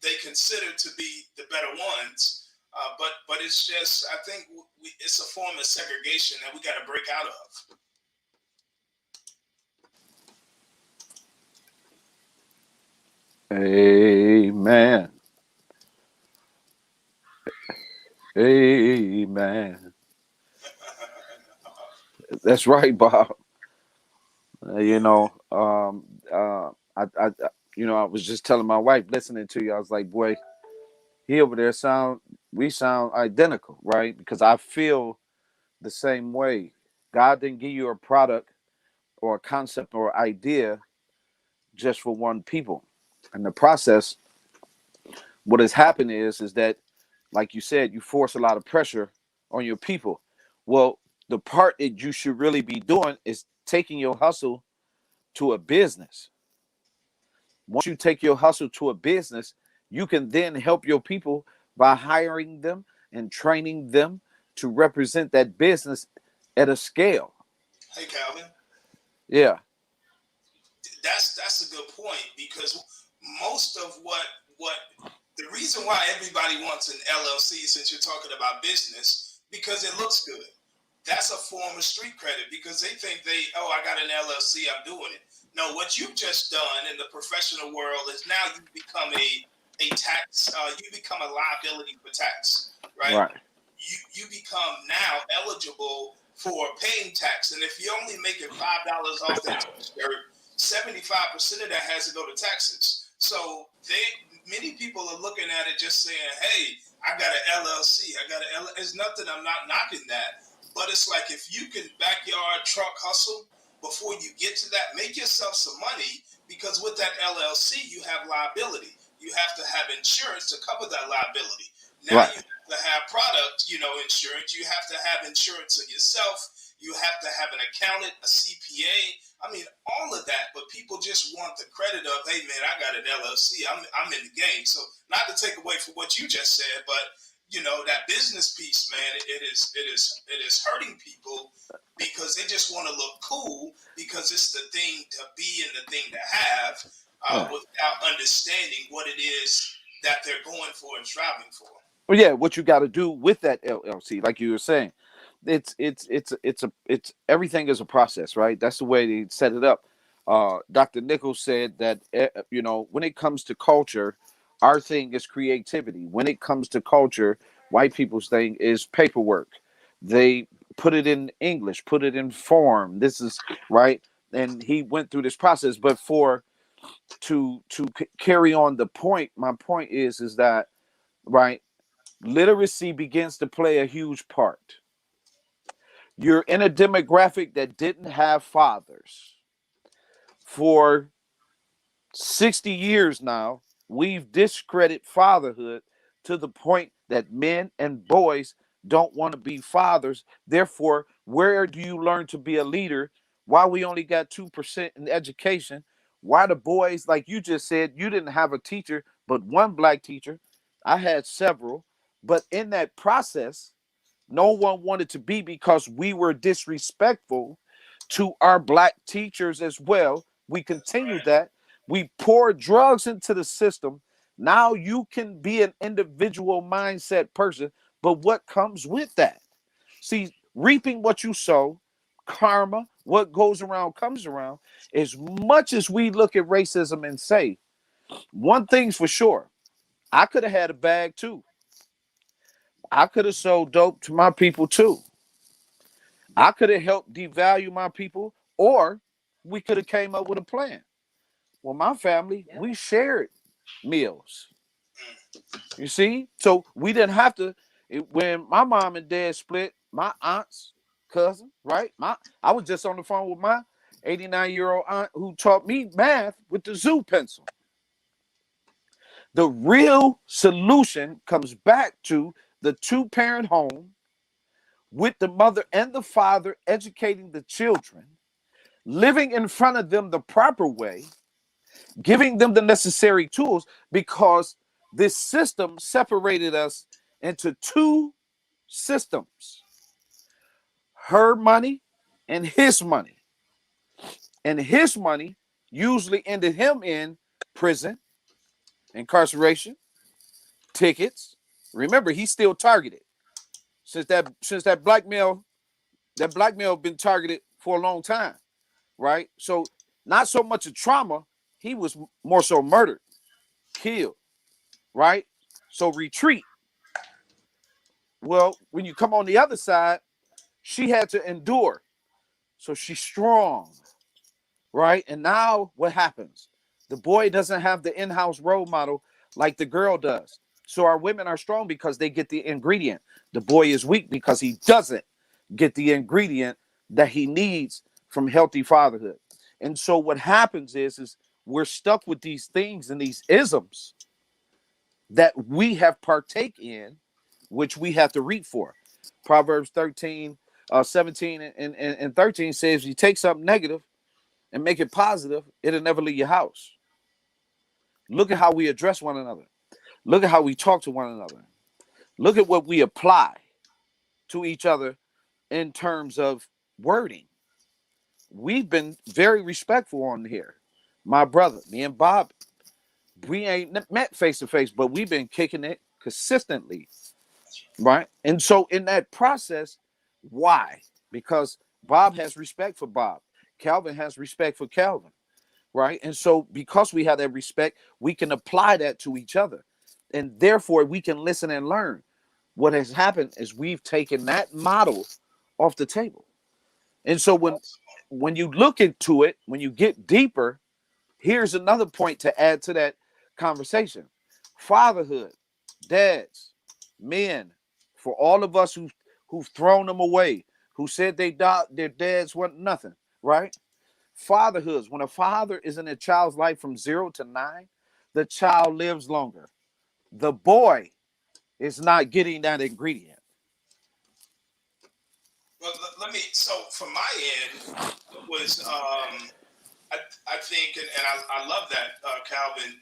they consider to be the better ones. But it's just, I think it's a form of segregation that we got to break out of. Amen. Amen. That's right, Bob. You know, I was just telling my wife, listening to you, I was like, boy, he over there we sound identical, right? Because I feel the same way. God didn't give you a product or a concept or idea just for one people. And the process, what has happened is that, like you said, you force a lot of pressure on your people. Well, the part that you should really be doing is taking your hustle to a business. Once you take your hustle to a business, you can then help your people by hiring them and training them to represent that business at a scale. Hey, Calvin. Yeah. That's a good point, because most of what the reason why everybody wants an LLC, since you're talking about business, because it looks good. That's a form of street credit, because they think I got an LLC, I'm doing it. No, what you've just done in the professional world is now you become a tax, you become a liability for tax, right? Right. You become now eligible for paying tax, and if you're only making $5 off that t-shirt, 75% of that has to go to taxes. So many people are looking at it just saying, hey, I got an LLC. It's nothing, I'm not knocking that. But it's like, if you can backyard truck hustle before you get to that, make yourself some money, because with that LLC, you have liability. You have to have insurance to cover that liability. Now you have to have product, insurance. You have to have insurance of yourself. You have to have an accountant, a CPA. I mean, all of that, but people just want the credit of, hey man, I got an LLC. I'm in the game. So not to take away from what you just said, but that business piece, man, it is hurting people, because they just want to look cool, because it's the thing to be and the thing to have, without understanding what it is that they're going for and striving for. Well, yeah, what you got to do with that LLC, like you were saying, it's everything is a process, right? That's the way they set it up. Dr. Nichols said that when it comes to culture, our thing is creativity. When it comes to culture, white people's thing is paperwork. They put it in English, put it in form. This is right, and he went through this process. But to carry on the point, my point is that right, literacy begins to play a huge part. You're in a demographic that didn't have fathers. For 60 years now, we've discredited fatherhood to the point that men and boys don't want to be fathers. Therefore, where do you learn to be a leader? Why we only got 2% in education? Why the boys, like you just said, you didn't have a teacher, but one black teacher. I had several. But in that process, no one wanted to be, because we were disrespectful to our black teachers as well. We continued that. We poured drugs into the system. Now you can be an individual mindset person, but what comes with that? See, reaping what you sow, karma, what goes around comes around. As much as we look at racism and say, one thing's for sure, I could have had a bag too. I could have sold dope to my people too. I could have helped devalue my people, or we could have came up with a plan. Well, my family, we shared meals. You see? So we didn't have to. When my mom and dad split, my aunt's cousin, right? I was just on the phone with my 89-year-old aunt who taught me math with the zoo pencil. The real solution comes back to the two-parent home, with the mother and the father educating the children, living in front of them the proper way, giving them the necessary tools, because this system separated us into two systems: her money and his money. And his money usually ended him in prison, incarceration, tickets, Remember, he's still targeted since that blackmail been targeted for a long time, right? So not so much a trauma, he was more so murdered, killed, right? So retreat. Well, when you come on the other side, she had to endure. So she's strong, right? And now what happens? The boy doesn't have the in-house role model like the girl does. So our women are strong because they get the ingredient. The boy is weak because he doesn't get the ingredient that he needs from healthy fatherhood. And so what happens is we're stuck with these things and these isms that we have partake in, which we have to reap for. Proverbs 13, 17 and 13 says, you take something negative and make it positive, it'll never leave your house. Look at how we address one another. Look at how we talk to one another. Look at what we apply to each other in terms of wording. We've been very respectful on here. My brother, me and Bob, we ain't met face to face, but we've been kicking it consistently, right? And so in that process, why? Because Bob has respect for Bob. Calvin has respect for Calvin, right? And so because we have that respect, we can apply that to each other. And therefore, we can listen and learn. What has happened is we've taken that model off the table. And so when you look into it, when you get deeper, here's another point to add to that conversation. Fatherhood, dads, men, for all of us who've thrown them away, who said their dads weren't nothing, right? Fatherhoods, when a father is in a child's life from 0 to 9, the child lives longer. The boy is not getting that ingredient. Well, let me. So from my end, was I think, and I love that, Calvin.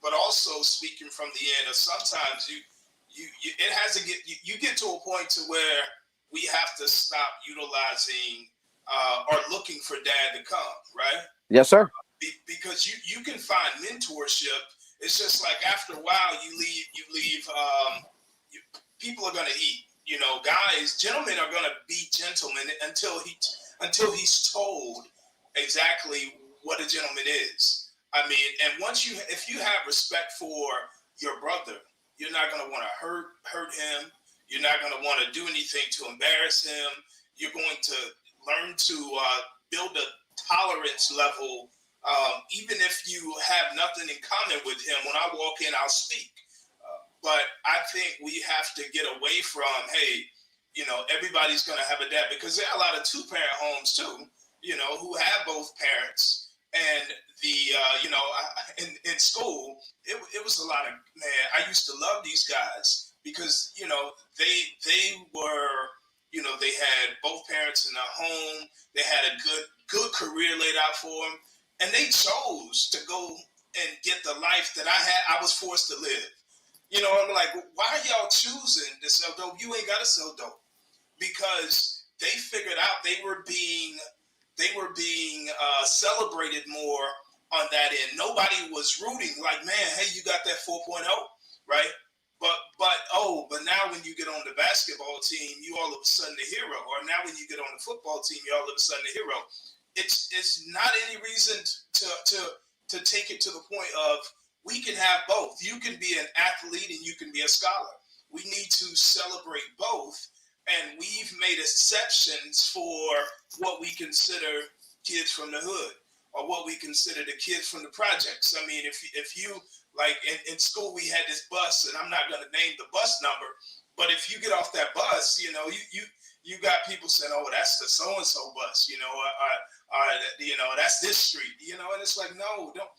But also speaking from the end, of sometimes you it has to get you get to a point to where we have to stop utilizing or looking for dad to come, right? Yes, sir. Because you can find mentorship. It's just like after a while you leave. People are going to eat. You know, guys, gentlemen are going to be gentlemen until he's told exactly what a gentleman is. I mean, and if you have respect for your brother, you're not going to want to hurt him. You're not going to want to do anything to embarrass him. You're going to learn to build a tolerance level, even if you have nothing in common with him. When I walk in, I'll speak. But I think we have to get away from, hey, everybody's going to have a dad, because there are a lot of two-parent homes too, who have both parents. And in school, it was a lot of, man, I used to love these guys because, they were, they had both parents in the home. They had a good career laid out for them. And they chose to go and get the life that I was forced to live. I'm like, why are y'all choosing to sell dope? You ain't got to sell dope. Because they figured out they were being celebrated more on that end. Nobody was rooting like, man, hey, you got that 4.0, right? But now when you get on the basketball team, you all of a sudden the hero. Or now when you get on the football team, you all of a sudden the hero. It's not any reason to take it to the point of we can have both. You can be an athlete and you can be a scholar. We need to celebrate both. And we've made exceptions for what we consider kids from the hood or what we consider the kids from the projects. I mean, if you, like in school, we had this bus, and I'm not going to name the bus number, but if you get off that bus, you got people saying, oh, that's the so-and-so bus, that's this street, and it's like, no, don't.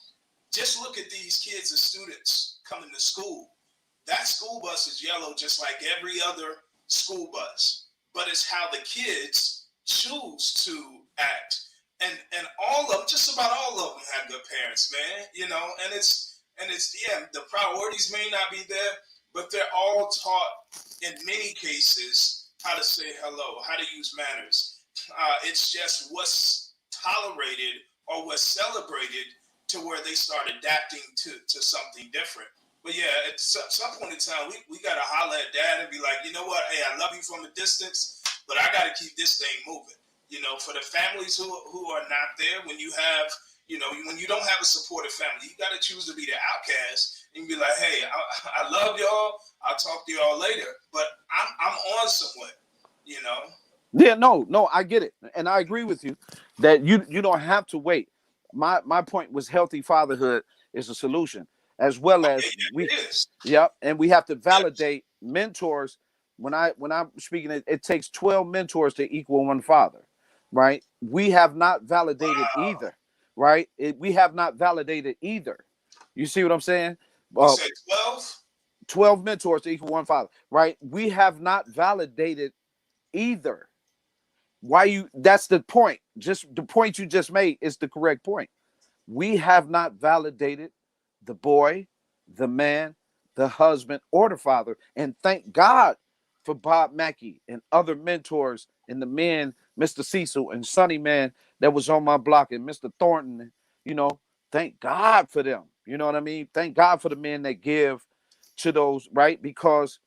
Just look at these kids and students coming to school. That school bus is yellow just like every other school bus, but it's how the kids choose to act. And just about all of them have good parents, man, and it's the priorities may not be there, but they're all taught in many cases how to say hello, how to use manners. It's just what's tolerated or what's celebrated to where they start adapting to something different. But yeah, at some point in time, we got to holler at dad and be like, you know what? Hey, I love you from a distance, but I got to keep this thing moving. You know, for the families who are not there, when you have, you know, when you don't have a supportive family, you got to choose to be the outcast and be like, hey, I love y'all. I'll talk to y'all later, but I'm on somewhere, you know. Yeah, no, I get it, and I agree with you that you don't have to wait. My point was healthy fatherhood is a solution, as well Oh, as yeah, we, it is. yep, and we have to Yes. validate mentors. When I'm speaking, it takes 12 mentors to equal one father, right? We have not validated Wow. either, right? We have not validated either. You see what I'm saying? You Uh, said 12? 12 mentors to equal one father, right? We have not validated either. Why you That's the point. Just the point you just made is the correct point. We have not validated the boy, the man, the husband, or the father. And thank God for Bob Mackey and other mentors and the men, Mr. Cecil and Sonny Man that was on my block, and Mr. Thornton, you know, thank God for them. You know what I mean? Thank God for the men that give to those, right? Because,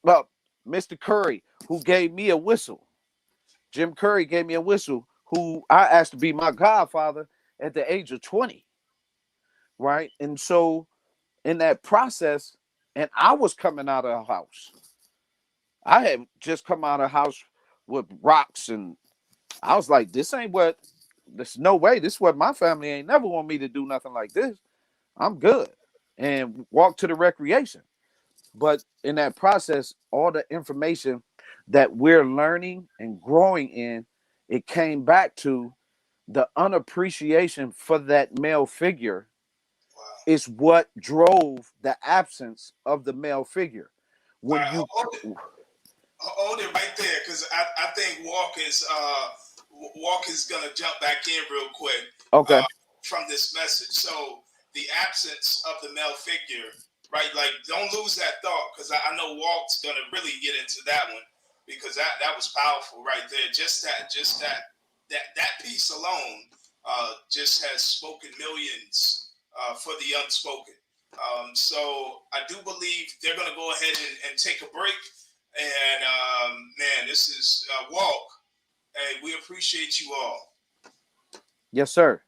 well, Mr. Curry, who gave me a whistle, Jim Curry gave me a whistle, who I asked to be my godfather at the age of 20, right? And so in that process, and I was coming out of a house. I had just come out of a house with rocks, and I was like, this ain't what, there's no way. This is what my family ain't never want me to do nothing like this. I'm good. And walk to the recreation. But in that process, all the information that we're learning and growing in, it came back to the unappreciation for that male figure Wow. is what drove the absence of the male figure. All When right, you hold it right there, because I think Walk is gonna jump back in real quick okay, uh, from this message. So the absence of the male figure, right? Like, don't lose that thought, because I know Walt's gonna really get into that one, because that was powerful right there. That piece alone just has spoken millions for the unspoken. So I do believe they're going to go ahead and take a break. And man, this is Walk. Hey, we appreciate you all. yes, sir.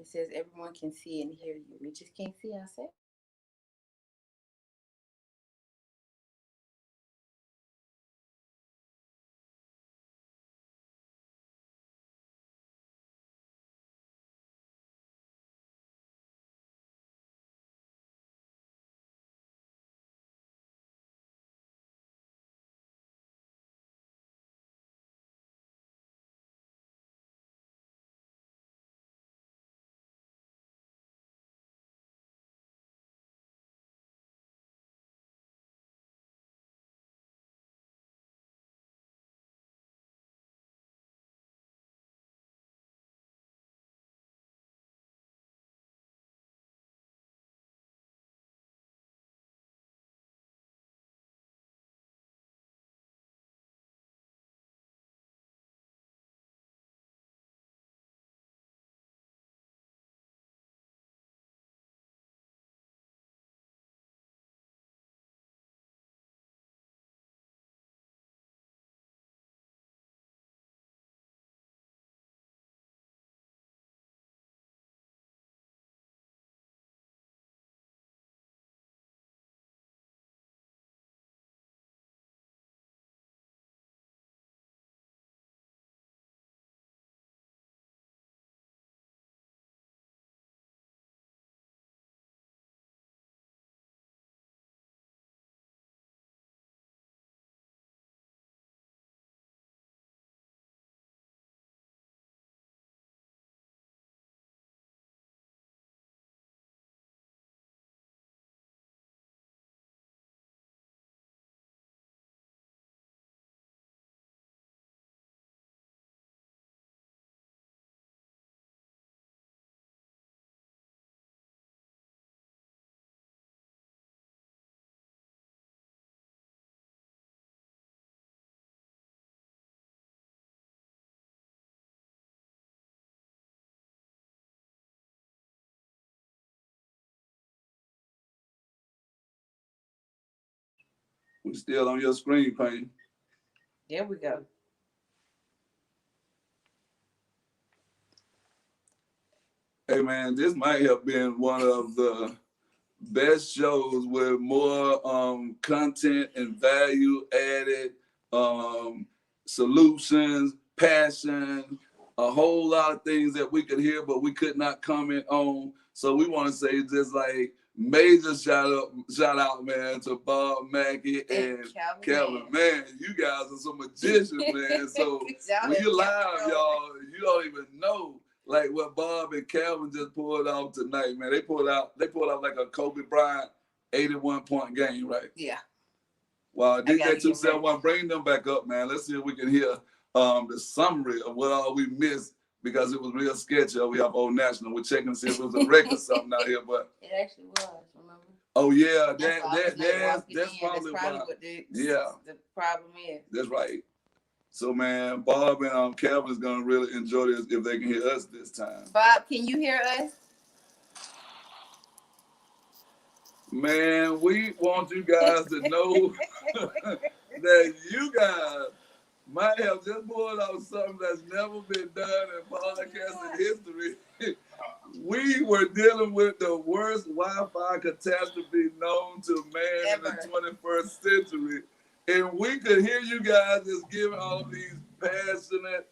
It says everyone can see and hear you. We just can't see ourselves. We still on your screen, Payne. There we go. Hey man, this might have been one of the best shows with more content and value added, solutions, passion, a whole lot of things that we could hear, but we could not comment on. So we want to say just like major shout out, man, to Bob Mackey and Calvin. Man, you guys are some magicians, man. So when you're live, y'all, you don't even know like what Bob and Calvin just pulled off tonight, man. They pulled off like a Kobe Bryant 81-point game, right? Yeah. Wow, DJ 271, bring them back up, man. Let's see if we can hear the summary of what all we missed because it was real sketchy. We have Old National. We're checking to see if it was a wreck or something out here, but it actually was. Remember? Oh yeah, that's probably what the problem is. That's right. So man, Bob and Calvin is gonna really enjoy this if they can hear us this time. Bob, can you hear us? Man, we want you guys to know that you guys might have just pulled out something that's never been done in podcasting history. We were dealing with the worst Wi-Fi catastrophe known to man in the 21st century. And we could hear you guys just giving all these passionate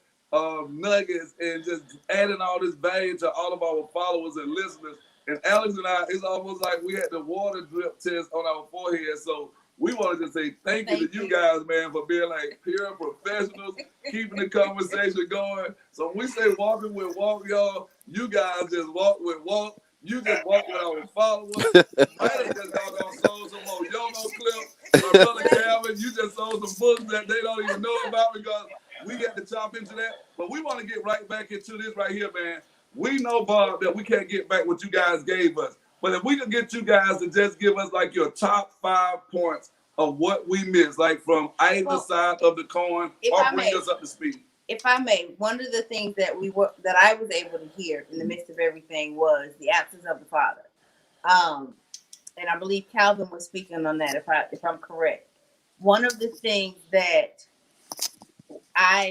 nuggets and just adding all this value to all of our followers and listeners. And Alex and I, it's almost like we had the water drip test on our forehead. So we wanted to say thank you to you guys, man, for being like pure professionals, keeping the conversation going. So when we say walking with walk, y'all, you guys just walk with walk. You just walk with our followers. Might have just doggone sold some more YOLO clips. My brother Calvin, you just sold some books that they don't even know about because we got to chop into that. But we want to get right back into this right here, man. We know, Bob, that we can't get back what you guys gave us. But if we could get you guys to just give us like your top 5 points of what we missed, like from either side of the coin, or bring us up to speed. If I may, one of the things that I was able to hear in the midst of everything was the absence of the father, and I believe Calvin was speaking on that. If I'm correct, one of the things that I'm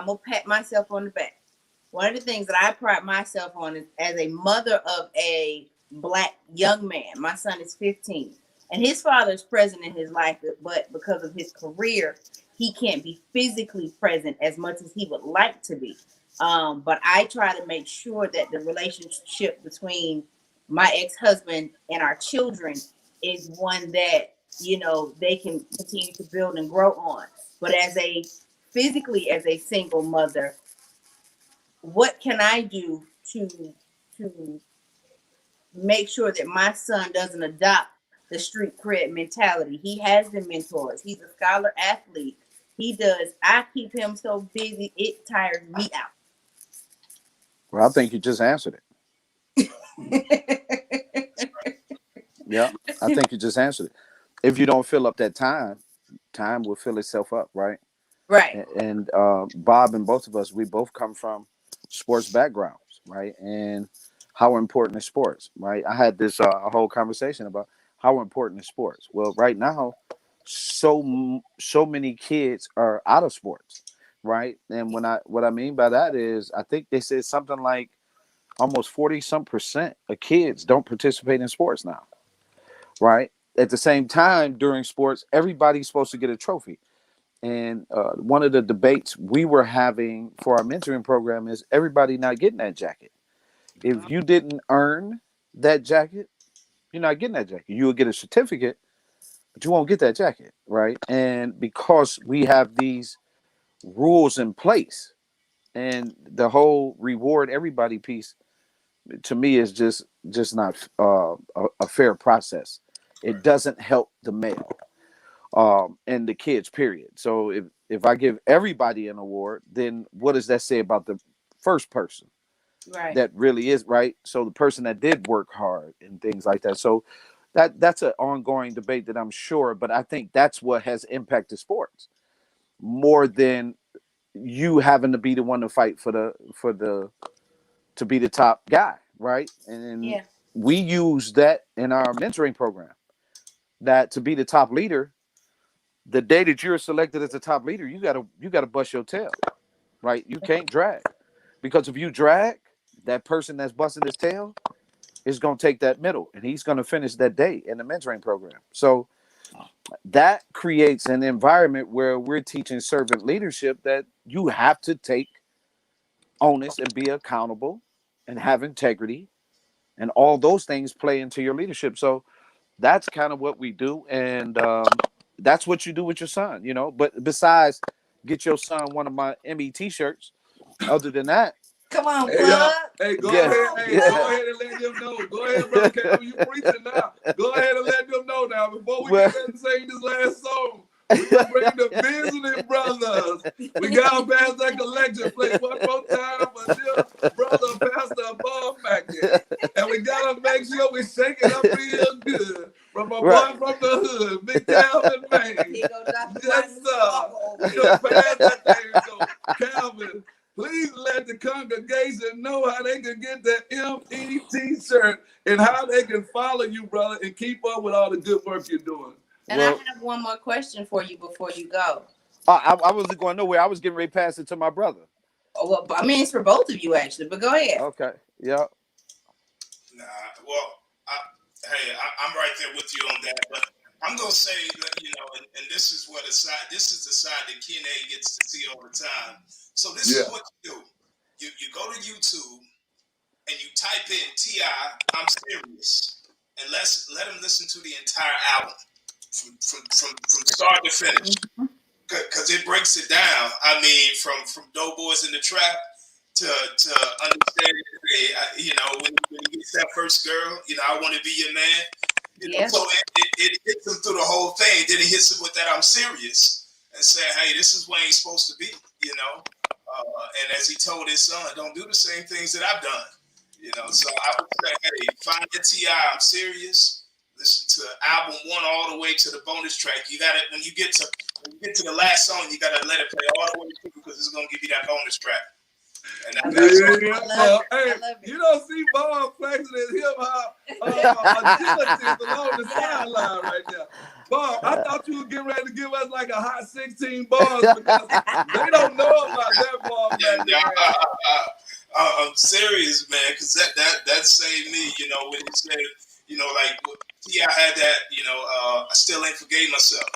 gonna pat myself on the back one of the things that I pride myself on is as a mother of a Black young man. My son is 15, and his father is present in his life, but because of his career, he can't be physically present as much as he would like to be. But I try to make sure that the relationship between my ex-husband and our children is one that, you know, they can continue to build and grow on. But as a single mother, what can I do to make sure that my son doesn't adopt the street cred mentality? He has the mentors. He's a scholar athlete. He does. I keep him so busy, it tires me out. Well, I think you just answered it. Yeah, I think you just answered it. If you don't fill up that time will fill itself up, right? Right. And Bob and both of us, we both come from sports backgrounds, right? And how important is sports, right? I had this a whole conversation about how important is sports. Well, right now, so many kids are out of sports, right? And what I mean by that is, I think they said something like almost 40% of kids don't participate in sports now, right? At the same time, during sports, everybody's supposed to get a trophy. And one of the debates we were having for our mentoring program is everybody not getting that jacket. If you didn't earn that jacket, you're not getting that jacket. You will get a certificate, but you won't get that jacket, right? And because we have these rules in place, and the whole reward everybody piece, to me, is just not a fair process. It doesn't help the male and the kids, period. So if I give everybody an award, then what does that say about the first person? Right. That really is right. So the person that did work hard and things like that. So that's an ongoing debate that I'm sure, but I think that's what has impacted sports more than you having to be the one to fight to be the top guy, right? And Yeah. we use that in our mentoring program. That to be the top leader, the day that you're selected as the top leader, you gotta bust your tail, right? You can't drag, because if you drag, that person that's busting his tail is gonna take that middle, and he's gonna finish that day in the mentoring program. So that creates an environment where we're teaching servant leadership, that you have to take onus and be accountable and have integrity, and all those things play into your leadership. So that's kind of what we do, and that's what you do with your son, you know. But besides, get your son one of my ME t-shirts. Other than that, Come on, Hey, plug. hey, go Yeah. ahead. Hey, Yeah. go ahead and let them know. Go ahead, brother Cam. You preaching now. Go ahead and let them know now. Before we Well- get ready to sing this last song, we gonna bring the visiting brothers. We got to pass that collection plate one more time for dear brother Pastor Bob Mackey. And we gotta make sure we shake it up real good. From a Right. boy from the hood, Big Calvin, Maine. Here goes Dr. Yes, Martin sir. Walker over We here. gonna pass that thing. So, Calvin, please let the congregation know how they can get the ME t-shirt and how they can follow you, brother, and keep up with all the good work you're doing. And Well- I have one more question for you before you go. I wasn't going nowhere. I was getting ready to pass it to my brother. Oh, well, I mean, it's for both of you actually, but go ahead. Okay. Yeah. Nah, well, I'm right there with you on that. But I'm gonna say that, you know, and this is the side that Ken A gets to see all the time. So this is what you do. You go to YouTube and you type in T.I. I'm Serious, and let him listen to the entire album from start to finish, because it breaks it down. I mean, from Doughboys in the Trap to understand, you know, when he gets that first girl, you know, I want to be your man. You know, so it hits him through the whole thing. Then it hits him with that I'm serious and say, hey, this is where he's supposed to be, you know. And as he told his son, don't do the same things that I've done, you know. So I would say, hey, find your T.I. I'm Serious. Listen to album 1 all the way to the bonus track. You got it when you get to the last song. You got to let it play all the way through, because it's gonna give you that bonus track. And that's Hey, you don't see Bob flexing his hip hop agility along the sideline right there. Bob, I thought you were getting ready to give us like a hot 16 bars, because they don't know about that Bob. I'm serious, man, because that saved me. You know, when he said, you know, like, I had that. You know, I still ain't forgave myself.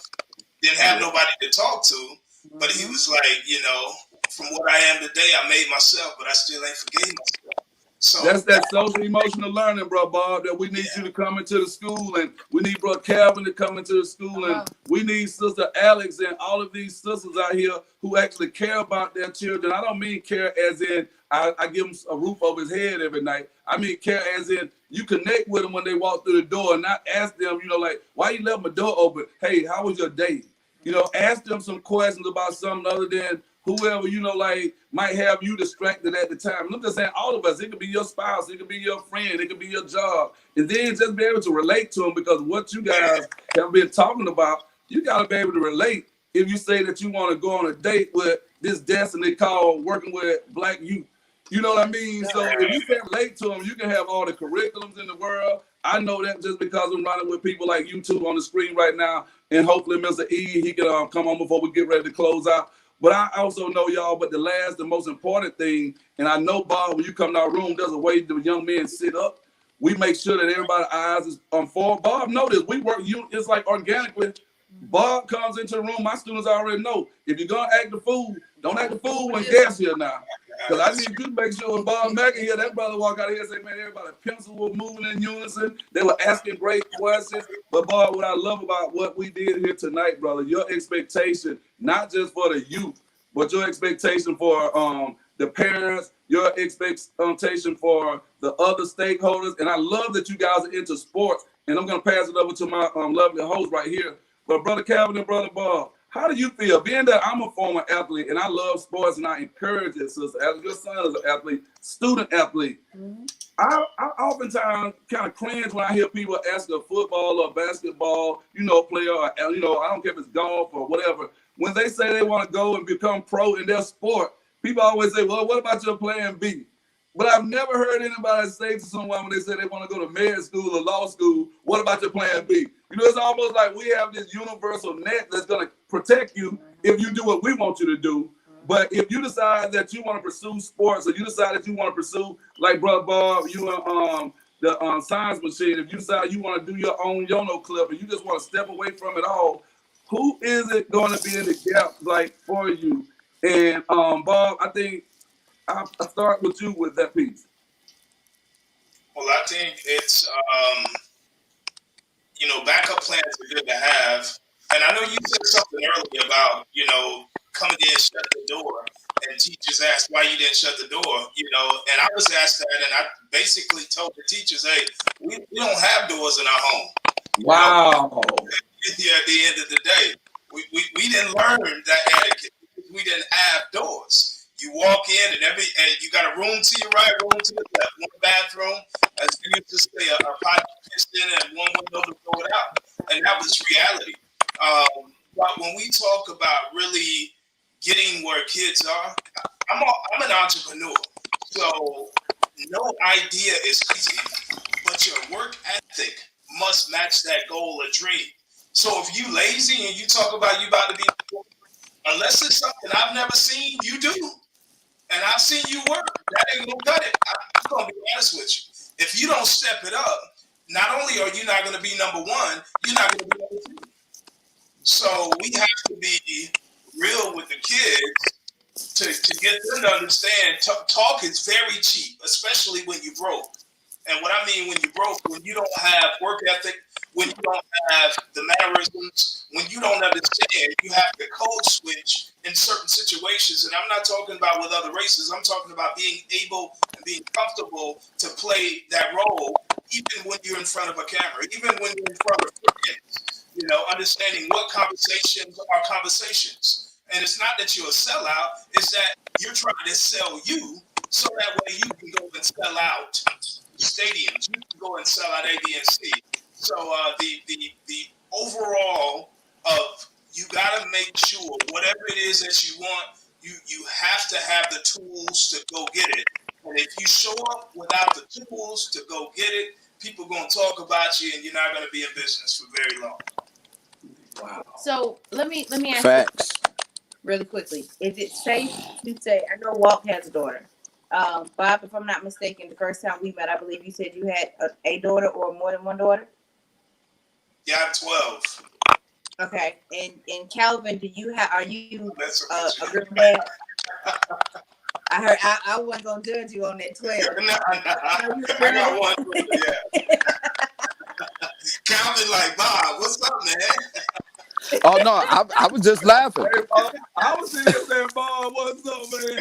Didn't have nobody to talk to, but he was like, you know, from what I am today, I made myself, but I still ain't forgave myself. So that's that social emotional learning, bro, Bob, that we need you to come into the school, and we need bro Calvin to come into the school, and we need Sister Alex and all of these sisters out here who actually care about their children. I don't mean care as in I give them a roof over his head every night. I mean care as in you connect with them when they walk through the door and not ask them, you know, like, why you left my door open? Hey, how was your day? You know, ask them some questions about something other than whoever, you know, like might have you distracted at the time. And I'm just saying, all of us, it could be your spouse, it could be your friend, it could be your job. And then just be able to relate to them, because what you guys have been talking about, you got to be able to relate. If you say that you want to go on a date with this destiny called working with Black youth, you know what I mean? So if you can relate to them, you can have all the curriculums in the world. I know that just because I'm running with people like you two on the screen right now, and hopefully Mr. E, he can come on before we get ready to close out. But I also know, y'all, but the most important thing, and I know, Bob, when you come to our room, there's a way the young men sit up. We make sure that everybody's eyes is on forward. Bob, know this. We work, it's like organically. Bob comes into the room, my students already know. If you're going to act the fool, don't act the fool when Gas here now. Because I need you to make sure when Bob Mackey here, that brother walk out of here and say, man, everybody pencil was moving in unison. They were asking great questions. But Bob, what I love about what we did here tonight, brother, your expectation, not just for the youth, but your expectation for the parents, your expectation for the other stakeholders. And I love that you guys are into sports. And I'm going to pass it over to my lovely host right here. But Brother Calvin and Brother Bob, how do you feel? Being that I'm a former athlete and I love sports and I encourage it, sister, as your son is an athlete, student athlete, I oftentimes kind of cringe when I hear people ask a football or basketball, you know, player, or, you know, I don't care if it's golf or whatever. When they say they want to go and become pro in their sport, people always say, well, what about your plan B? But I've never heard anybody say to someone when they say they want to go to med school or law school, what about your plan B? You know, it's almost like we have this universal net that's going to protect you if you do what we want you to do. But if you decide that you want to pursue sports, or you decide that you want to pursue, like Brother Bob, you and the science machine, if you decide you want to do your own Yono clip and you just want to step away from it all, who is it going to be in the gap like for you? And Bob, I think I'll start with you with that piece. Well, I think it's, you know, backup plans are good to have. And I know you said something earlier about, you know, coming in, shut the door, and teachers asked why you didn't shut the door, you know, and I was asked that, and I basically told the teachers, hey, we don't have doors in our home. Wow. Yeah, at the end of the day, we didn't learn that etiquette. We didn't have doors. You walk in and you got a room to your right, room to the left, one bathroom, as you used to say, a pot pissed in and one window to throw it out. And that was reality. But when we talk about really getting where kids are, I'm an entrepreneur. So no idea is crazy, but your work ethic must match that goal or dream. So if you lazy and you talk about you about to be, unless it's something I've never seen you do, and I've seen you work, that ain't gonna cut it. I'm gonna be honest with you. If you don't step it up, not only are you not gonna be number one, you're not gonna be number two. So we have to be real with the kids to get them to understand talk is very cheap, especially when you broke. And what I mean when you broke, when you don't have work ethic, when you don't have the mannerisms, when you don't understand, you have to code switch in certain situations. And I'm not talking about with other races. I'm talking about being able and being comfortable to play that role, even when you're in front of a camera, even when you're in front of kids. You know, understanding what conversations are conversations. And it's not that you're a sellout, it's that you're trying to sell you so that way you can go and sell out stadiums. You can go and sell out A, B, and C. So the overall of you got to make sure whatever it is that you want, you have to have the tools to go get it. And if you show up without the tools to go get it, people are going to talk about you, and you're not going to be in business for very long. Wow. So let me ask Facts. you really quickly. Is it safe to say, I know Walt has a daughter. Bob, if I'm not mistaken, the first time we met, I believe you said you had a daughter or more than one daughter. Yeah, I'm 12. Okay, and Calvin, are you That's a girl dad? I heard I wasn't gonna judge you on that 12. I got one. Yeah. Calvin, like, Bob, what's up, man? Oh no, I was just laughing. Hey, Bob, I was sitting here saying, Bob, what's up, man?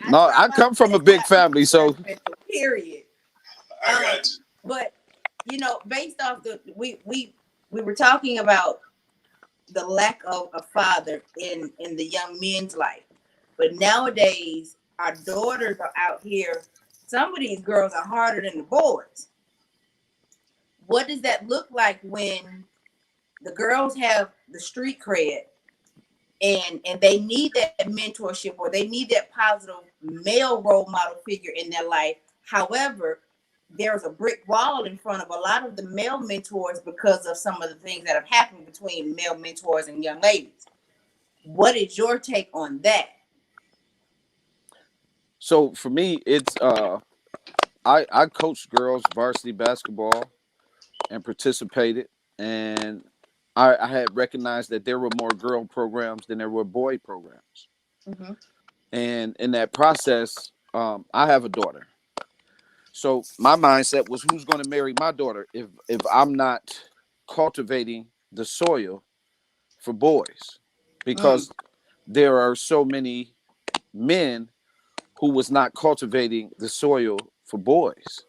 No, I come from a big family, so period. I got you. But based off we were talking about the lack of a father in the young men's life. But nowadays, our daughters are out here. Some of these girls are harder than the boys. What does that look like when the girls have the street cred and they need that mentorship or they need that positive male role model figure in their life? However, there's a brick wall in front of a lot of the male mentors because of some of the things that have happened between male mentors and young ladies. What is your take on that? So for me, it's I coached girls varsity basketball and participated, and I had recognized that there were more girl programs than there were boy programs. Mm-hmm. And in that process, I have a daughter. So my mindset was, who's going to marry my daughter if I'm not cultivating the soil for boys? Because there are so many men who was not cultivating the soil for boys.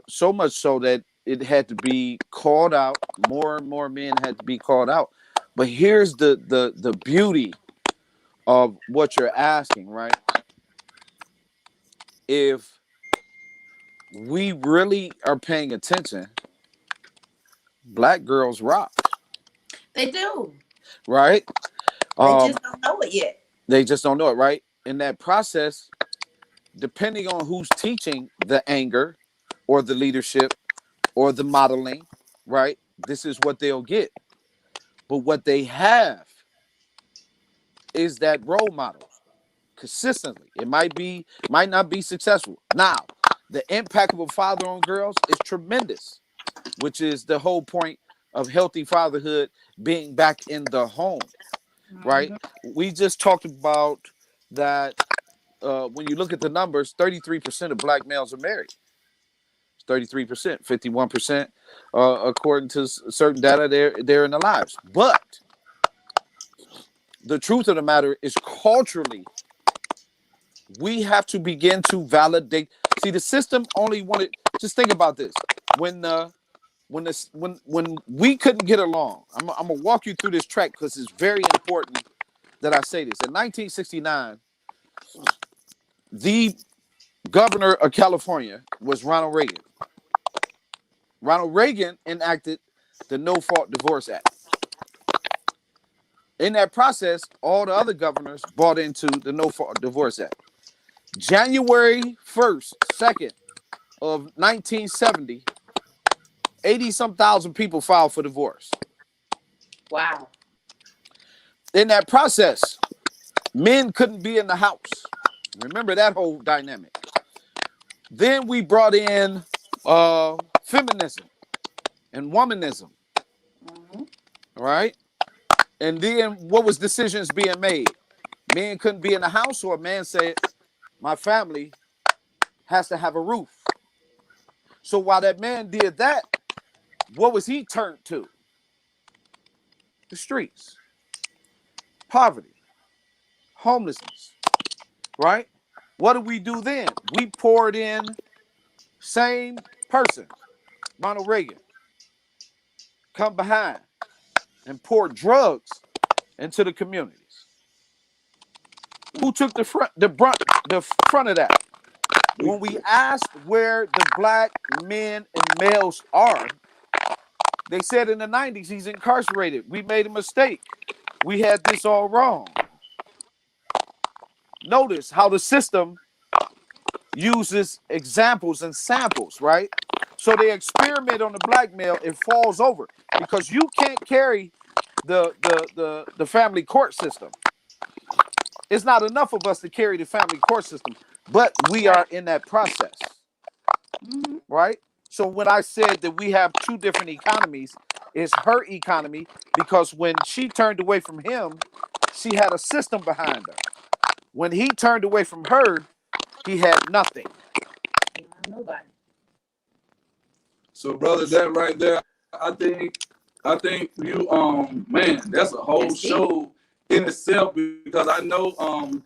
So much so that it had to be called out. More and more men had to be called out. But here's the beauty of what you're asking, right? If we really are paying attention, black girls rock. They do. Right? They just don't know it yet. They just don't know it, right? In that process, depending on who's teaching the anger or the leadership or the modeling, right? This is what they'll get. But what they have is that role model consistently. It might not be successful. Now, the impact of a father on girls is tremendous, which is the whole point of healthy fatherhood being back in the home, right? Mm-hmm. We just talked about that. When you look at the numbers, 33% of black males are married. 33%, 51%, according to certain data, they're in their lives. But the truth of the matter is, culturally, we have to begin to validate. See, the system only wanted. Just think about this: when we couldn't get along, I'm gonna walk you through this track because it's very important that I say this. In 1969, the governor of California was Ronald Reagan. Ronald Reagan enacted the No-Fault Divorce Act. In that process, all the other governors bought into the No-Fault Divorce Act. January 1st, 2nd of 1970, 80-some thousand people filed for divorce. Wow. In that process, men couldn't be in the house. Remember that whole dynamic. Then we brought in feminism and womanism. Mm-hmm. Right? And then what was decisions being made? Men couldn't be in the house, or a man said, my family has to have a roof. So while that man did that, what was he turned to? The streets. Poverty. Homelessness. Right? What do we do then? We poured in same person, Ronald Reagan, come behind and pour drugs into the communities. Who took the front of that? When we asked where the black men and males are, they said in the 90s he's incarcerated. We made a mistake. We had this all wrong. Notice how the system uses examples and samples, right? So they experiment on the black male, it falls over because you can't carry the family court system. It's not enough of us to carry the family court system, but we are in that process, right? So when I said that we have two different economies, it's her economy because when she turned away from him, she had a system behind her. When he turned away from her, he had nothing. Nobody. So, brother, that right there, I think you, man, that's a whole show in itself because I know,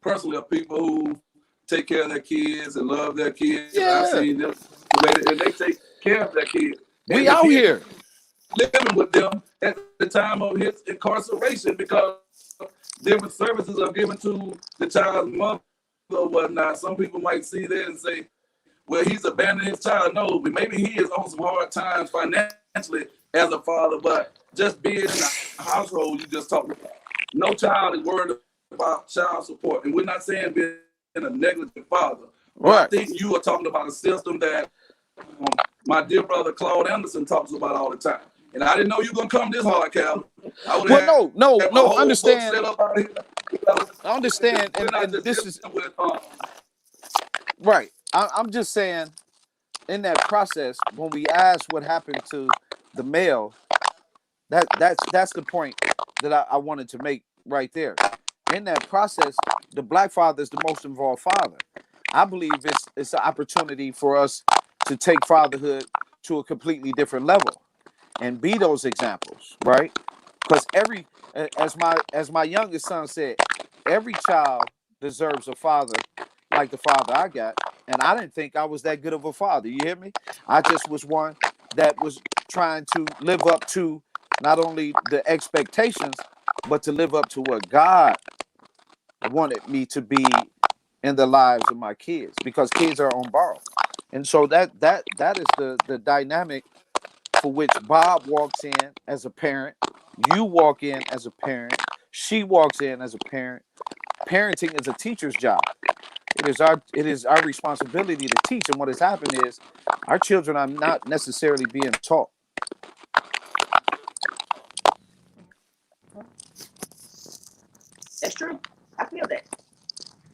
personally of people who take care of their kids and love their kids. Yeah. I've seen them, and they take care of their kids. We out here living with them at the time of his incarceration because different services are given to the child's mother or whatnot. Some people might see that and say, well, he's abandoned his child. No, but maybe he is on some hard times financially as a father, but just being in a household you just talked about. No child is worried about child support. And we're not saying being a negligent father. Right. I think you are talking about a system that my dear brother Claude Anderson talks about all the time. And I didn't know you were going to come this hard, Cal. Well, no, understand. I understand. And this is right. I'm just saying, in that process, when we ask what happened to the male, that's the point that I wanted to make right there. In that process, the black father is the most involved father. I believe it's an opportunity for us to take fatherhood to a completely different level and be those examples, right? Because as my youngest son said, every child deserves a father like the father I got. And I didn't think I was that good of a father. You hear me? I just was one that was trying to live up to not only the expectations, but to live up to what God wanted me to be in the lives of my kids, because kids are on borrow. And so that is the dynamic for which Bob walks in as a parent, you walk in as a parent, she walks in as a parent. Parenting is a teacher's job. It is our responsibility to teach. And what has happened is our children are not necessarily being taught. That's true. I feel that.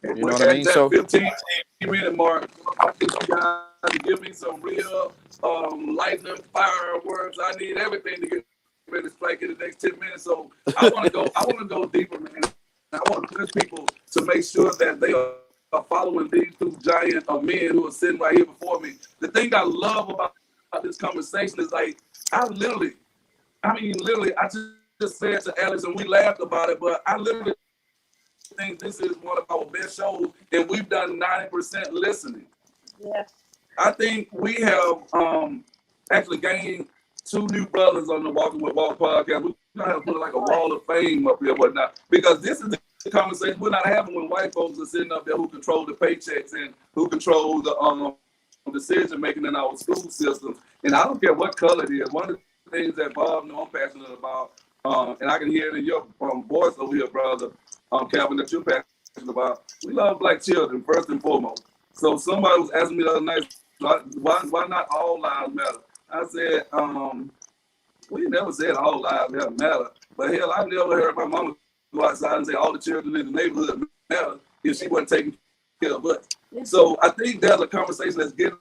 You know what I mean? So 15-minute mark, I think you guys give me some real lightning fireworks. I need everything to get ready to strike in the next 10 minutes. So I want to go deeper, man. I want to push people to make sure that they are following these two giant men who are sitting right here before me. The thing I love about this conversation is like, I just said to Alex, and we laughed about it, but I literally think this is one of our best shows, and we've done 90% listening. Yeah. I think we have actually gained two new brothers on the Walking with Walk podcast. We're gonna have to put like a wall of fame up here, whatnot, because this is the conversation we're not having when white folks are sitting up there who control the paychecks and who control the decision making in our school systems. And I don't care what color it is. One of the things that Bob knows I'm passionate about, and I can hear it in your voice over here, brother, Calvin, that you're passionate about. We love black children first and foremost. So somebody was asking me the other night, why not all lives matter? I said, we never said all lives matter. But hell, I never heard my mama go outside and say all the children in the neighborhood matter if she wasn't taking care of us. Yeah. So I think there's a conversation that's getting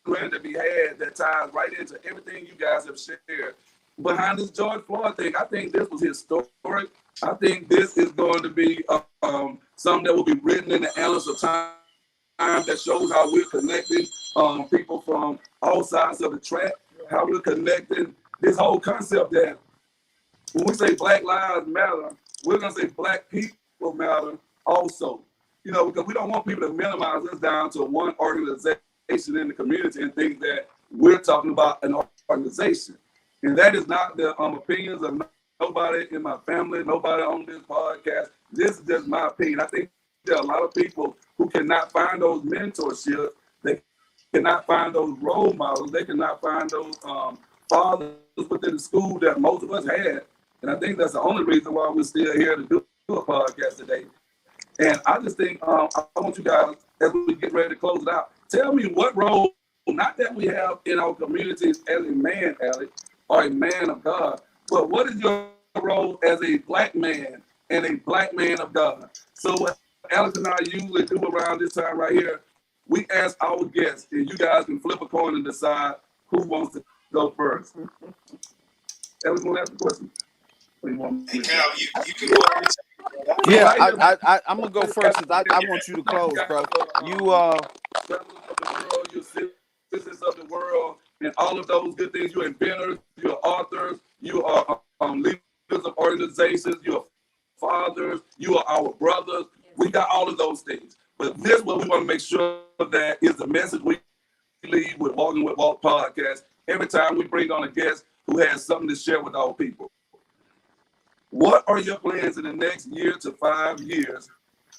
ready to be had that ties right into everything you guys have shared. Behind this George Floyd thing, I think this was historic. I think this is going to be something that will be written in the annals of time that shows how we're connecting people from all sides of the track, how we're connecting this whole concept that when we say Black Lives Matter, we're going to say Black people matter also. You know, because we don't want people to minimize us down to one organization in the community and think that we're talking about an organization. And that is not the opinions of nobody in my family, nobody on this podcast. This is just my opinion. I think there are a lot of people who cannot find those mentorships. They cannot find those role models. They cannot find those fathers within the school that most of us had. And I think that's the only reason why we're still here to do a podcast today. And I just think I want you guys, as we get ready to close it out, tell me what role, not that we have in our communities as a man, Alex, or a man of God, but what is your role as a Black man and a black man of God. So what Alex and I usually do around this time right here, we ask our guests, and you guys can flip a coin and decide who wants to go first. Alex, want to ask a question? Hey, Cal, you can go every time. Yeah, I'm gonna go first because I want you to close, bro. You're citizens of the world, and all of those good things. You're inventors, you're authors, you are leaders of organizations, you're fathers, you are our brothers. We got all of those things. But this is what we want to make sure that is the message we leave with Walking with Walt podcast. Every time we bring on a guest who has something to share with our people. What are your plans in the next year to 5 years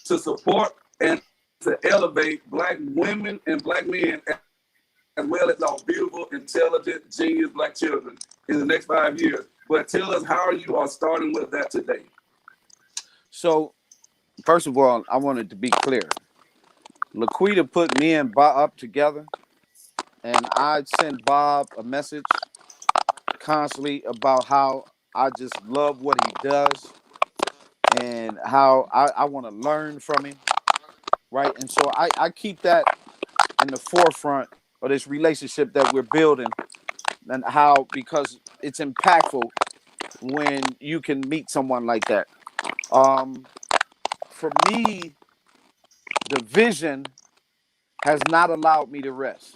to support and to elevate Black women and Black men, as well as our beautiful, intelligent, genius Black children in the next 5 years? But tell us how you are starting with that today. So, first of all, I wanted to be clear. Laquita put me and Bob up together, and I sent Bob a message constantly about how I just love what he does and how I want to learn from him, right? And so I keep that in the forefront of this relationship that we're building, and how, because it's impactful when you can meet someone like that. For me, the vision has not allowed me to rest.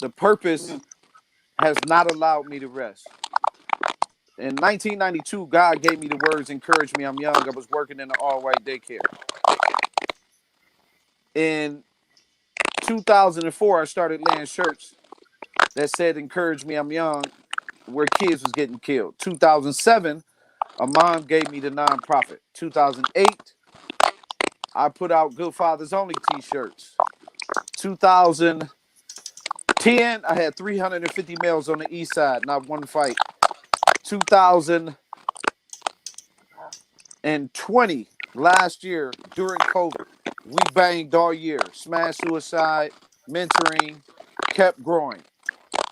The purpose has not allowed me to rest. In 1992, God gave me the words, encourage me, I'm young. I was working in an all-white daycare. In 2004, I started laying shirts that said, encourage me, I'm young, where kids was getting killed. 2007, a mom gave me the nonprofit. 2008, I put out Good Fathers Only t-shirts. 2010, I had 350 males on the east side, not one fight. 2020, last year, during COVID, we banged all year. Smash suicide, mentoring, kept growing.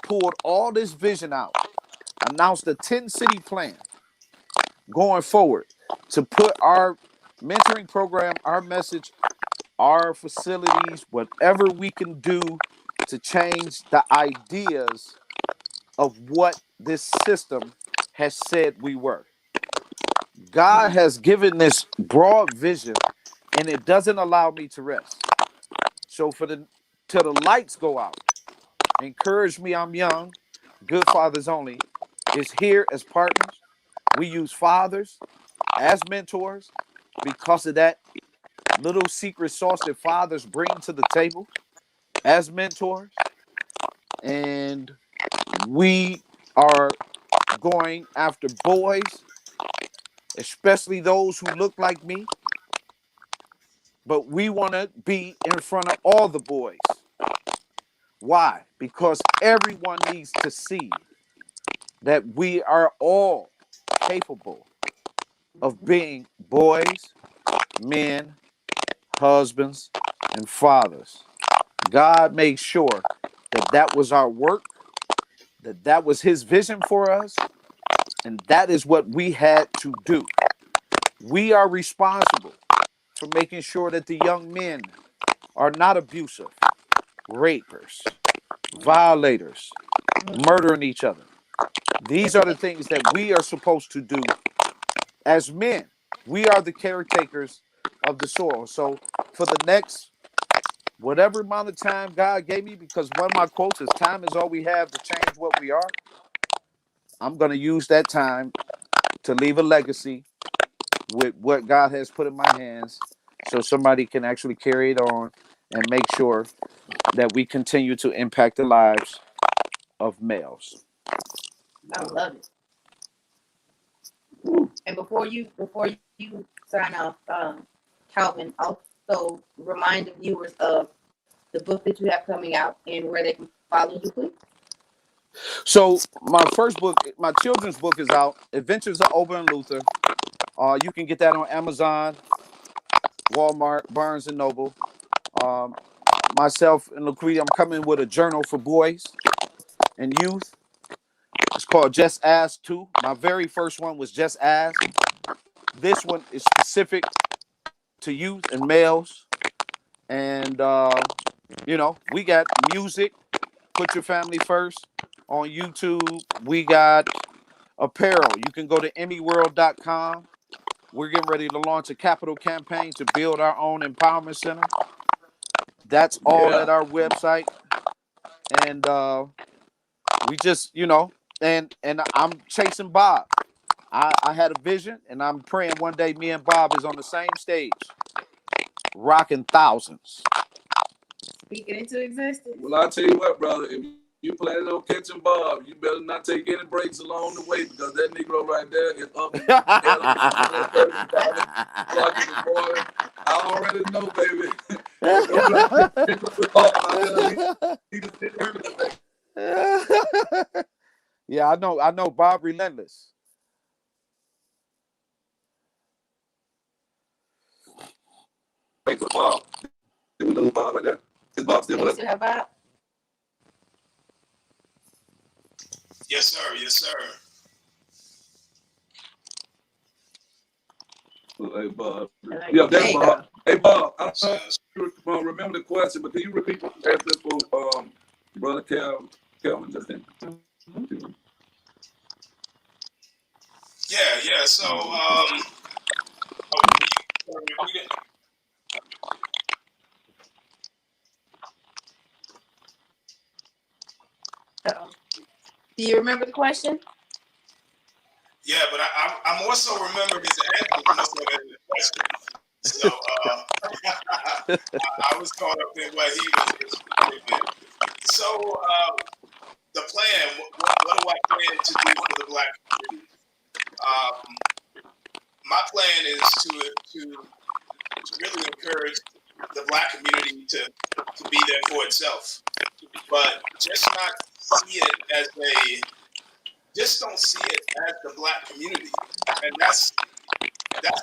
Pulled all this vision out. Announced a 10-city plan going forward to put our mentoring program, our message, our facilities, whatever we can do to change the ideas of what this system has said we were. God has given this broad vision, and it doesn't allow me to rest. So till the lights go out, encourage me, I'm young, Good Fathers Only is here as partners. We use fathers as mentors because of that little secret sauce that fathers bring to the table as mentors. And we are going after boys, especially those who look like me. But we want to be in front of all the boys. Why? Because everyone needs to see that we are all capable of being boys, men, husbands, and fathers. God made sure that that was our work, that that was his vision for us, and that is what we had to do. We are responsible for making sure that the young men are not abusive, rapers, violators, murdering each other. These are the things that we are supposed to do as men. We are the caretakers of the soil. So for the next whatever amount of time God gave me, because one of my quotes is time is all we have to change what we are, I'm going to use that time to leave a legacy with what God has put in my hands so somebody can actually carry it on and make sure that we continue to impact the lives of males. I love it. And before you sign off, Calvin, also remind the viewers of the book that you have coming out and where they can follow you, please. So my first book, my children's book is out, Adventures of Ober and Luther. You can get that on Amazon, Walmart, Barnes and Noble. Myself and Laquita, I'm coming with a journal for boys and youth. It's called Just Ask 2. My very first one was Just Ask. This one is specific to youth and males. And, we got music, Put Your Family First on YouTube. We got apparel. You can go to emmyworld.com. We're getting ready to launch a capital campaign to build our own empowerment center. That's all at our website. And we just, and I'm chasing Bob. I had a vision, and I'm praying one day me and Bob is on the same stage, rocking thousands. Speaking into existence. Well, I'll tell you what, brother. If you planning on catching Bob, you better not take any breaks along the way, because that Negro right there is up and I already know, baby. Yeah, I know Bob relentless. Wait for Bob. Bob right there. Is Bob still with us? Still have Bob? Yes, sir. Yes, sir. Hey, Bob. Like, Yeah, that's Bob. Hey, Bob. I don't Sounds- remember the question, but can you repeat what you asked this for Brother Calvin just then? Yeah. So, do you remember the question? yeah, but I'm also remember his answer to most of the question. So I was caught up in what he was with. So the plan, what do I plan to do for the Black community? My plan is to really encourage the Black community to be there for itself, but just not see it as don't see it as the Black community, and that's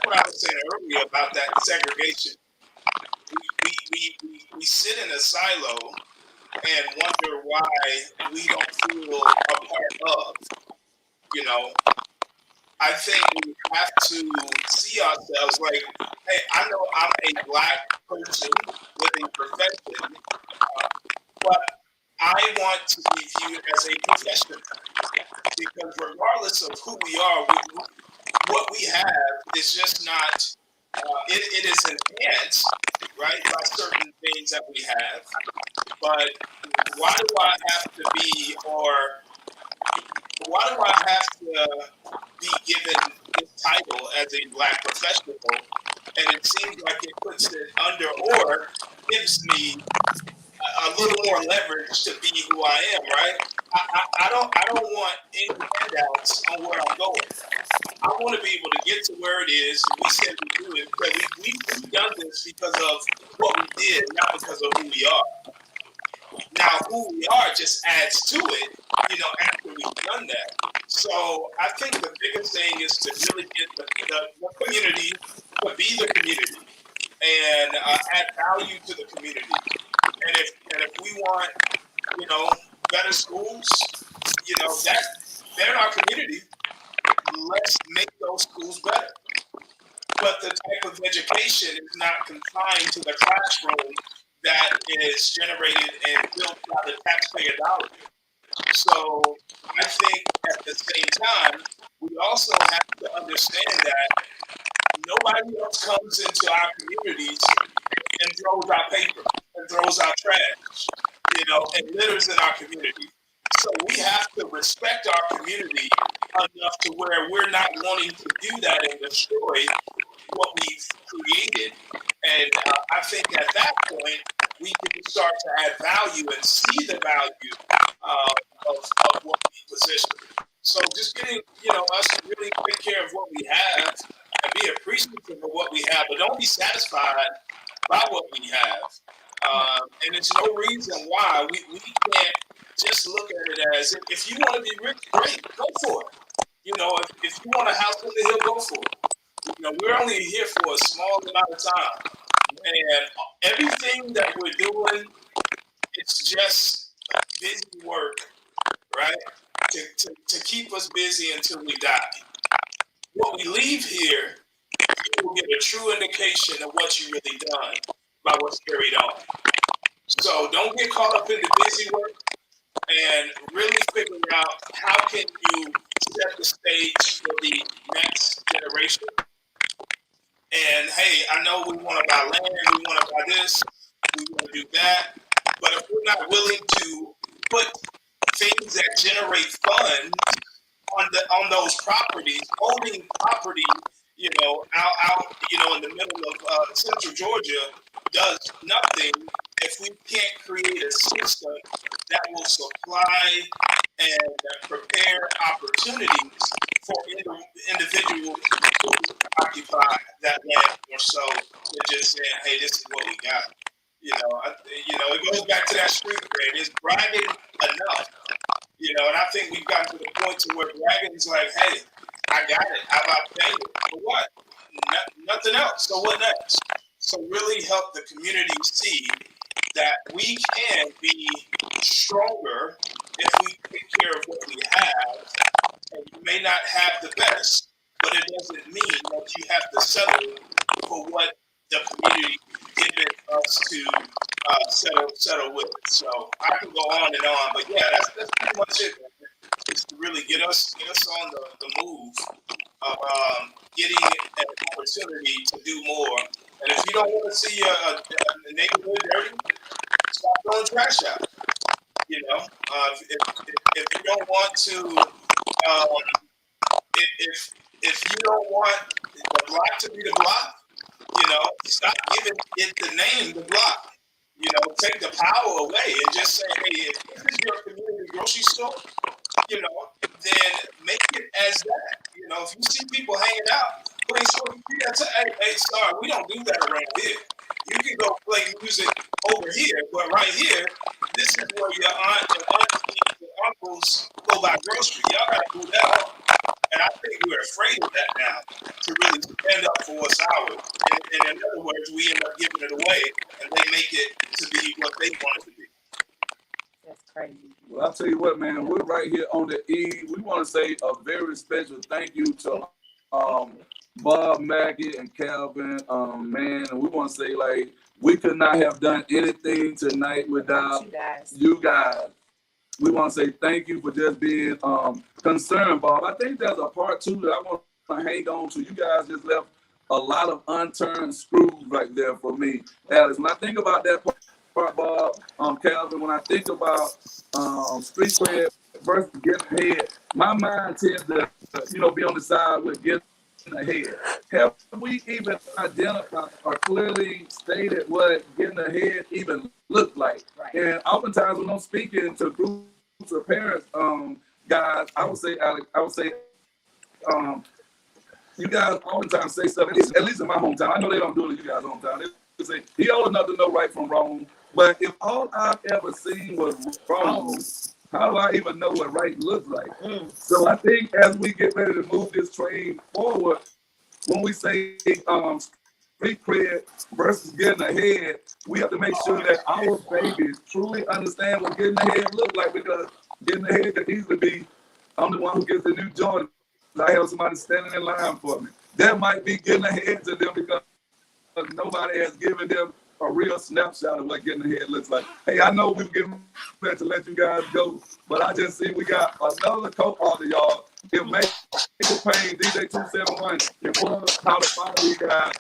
what I was saying earlier about that segregation. We sit in a silo and wonder why we don't feel a part of. I think we have to see ourselves like, hey, I know I'm a Black person with a profession, but I want to be viewed as a professional, because regardless of who we are, what we have is just not, it is enhanced, right, by certain things that we have. But why do I have to be, given this title as a Black professional? And it seems like it puts it under, or gives me a little more leverage to be who I am, right? I don't want any handouts on where I'm going. I want to be able to get to where it is we said we do it, because we've done this because of what we did, not because of who we are. Now, who we are just adds to it, after we've done that. So I think the biggest thing is to really get the community to be the community and add value to the community. And if we want, better schools, that they're in our community, let's make those schools better. But the type of education is not confined to the classroom that is generated and built by the taxpayer dollars. So I think at the same time, we also have to understand that nobody else comes into our communities and throws our paper and throws our trash, and litters in our community. So we have to respect our community enough to where we're not wanting to do that and destroy what we've created. And I think at that point, we can start to add value and see the value of what we position. So just getting, us to really take care of what we have and be appreciative of what we have, but don't be satisfied by what we have. And there's no reason why we can't just look at it as, if you want to be rich, great, go for it. If you want a house on the hill, go for it. We're only here for a small amount of time. And everything that we're doing, it's just busy work, right? To keep us busy until we die. What we leave here get a true indication of what you really done by what's carried on. So don't get caught up in the busy work and really figure out how can you set the stage for the next generation. And hey, I know we want to buy land, we want to buy this, we want to do that, but if we're not willing to put things that generate funds on those properties, owning property, out in the middle of central Georgia does nothing if we can't create a system that will supply and prepare opportunities for individuals to occupy that land more so than just saying, hey, this is what we got. It goes back to that street cred. Is bragging enough? And I think we've gotten to the point to where bragging is like, hey, I got it. How about paying it? For what? Nothing else. So what next? So really help the community see that we can be stronger if we take care of what we have. And you may not have the best, but it doesn't mean that you have to settle for what the community given us to settle with. So I can go on and on, but yeah, that's pretty much it. It's to really get us on the move of getting an opportunity to do more. And if you don't want to see a neighborhood dirty, stop throwing trash out. If you don't want to, if you don't want the block to be the block, stop giving it the name, the block. Take the power away and just say, hey, if this is your community grocery store, then make it as that. If you see people hanging out, playing social media, hey, sorry, we don't do that around here. You can go play music over here, but right here, this is where your aunt and aunties and uncles go buy groceries. Y'all gotta do that. And I think we're afraid of that now, to really stand up for what's ours. And in other words, we end up giving it away, and they make it to be what they want it to be. That's crazy. Well, I'll tell you what, man, we're right here on the eve. We want to say a very special thank you to Bob Mackey and Calvin, Mann, and we want to say, like, we could not have done anything tonight without you guys. We want to say thank you for just being concerned, Bob. I think there's a part two that I want to hang on to. You guys just left a lot of unturned screws right there for me, Alex. When I think about that part, Bob, Calvin, when I think about street cred versus getting ahead, my mind tends to, be on the side with getting ahead. Have we even identified or clearly stated what getting ahead even looked like? Right. And oftentimes when I'm speaking to groups of parents, guys, I would say, Alex, you guys oftentimes say stuff, at least in my hometown. I know they don't do it in you guys' hometown. They say, he old enough to know right from wrong. But if all I've ever seen was wrong, how do I even know what right looks like? So I think as we get ready to move this train forward, when we say street cred versus getting ahead, we have to make sure that our babies truly understand what getting ahead looks like, because getting ahead could easily be, I'm the one who gets the new Jordan. I have somebody standing in line for me. That might be getting ahead to them because nobody has given them a real snapshot of what getting ahead looks like. Hey, I know we're getting ready to let you guys go, but I just see we got another co-author, y'all. It makes it pain, DJ 271, and one how to follow you guys.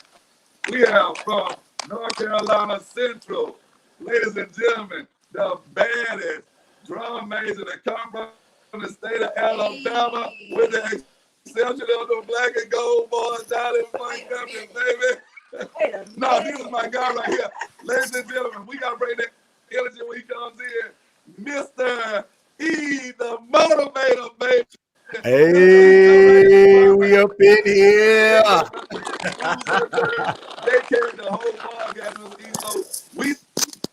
We have from North Carolina Central, ladies and gentlemen, the baddest drum major that come from the state of Alabama with the exception of the black and gold boys down in Montgomery, baby. No, this is my guy right here. Ladies and gentlemen, we got to bring that energy when he comes in. Mr. E, the motivator, baby. Hey, we up in here. They carried the whole podcast, Mr. E. So we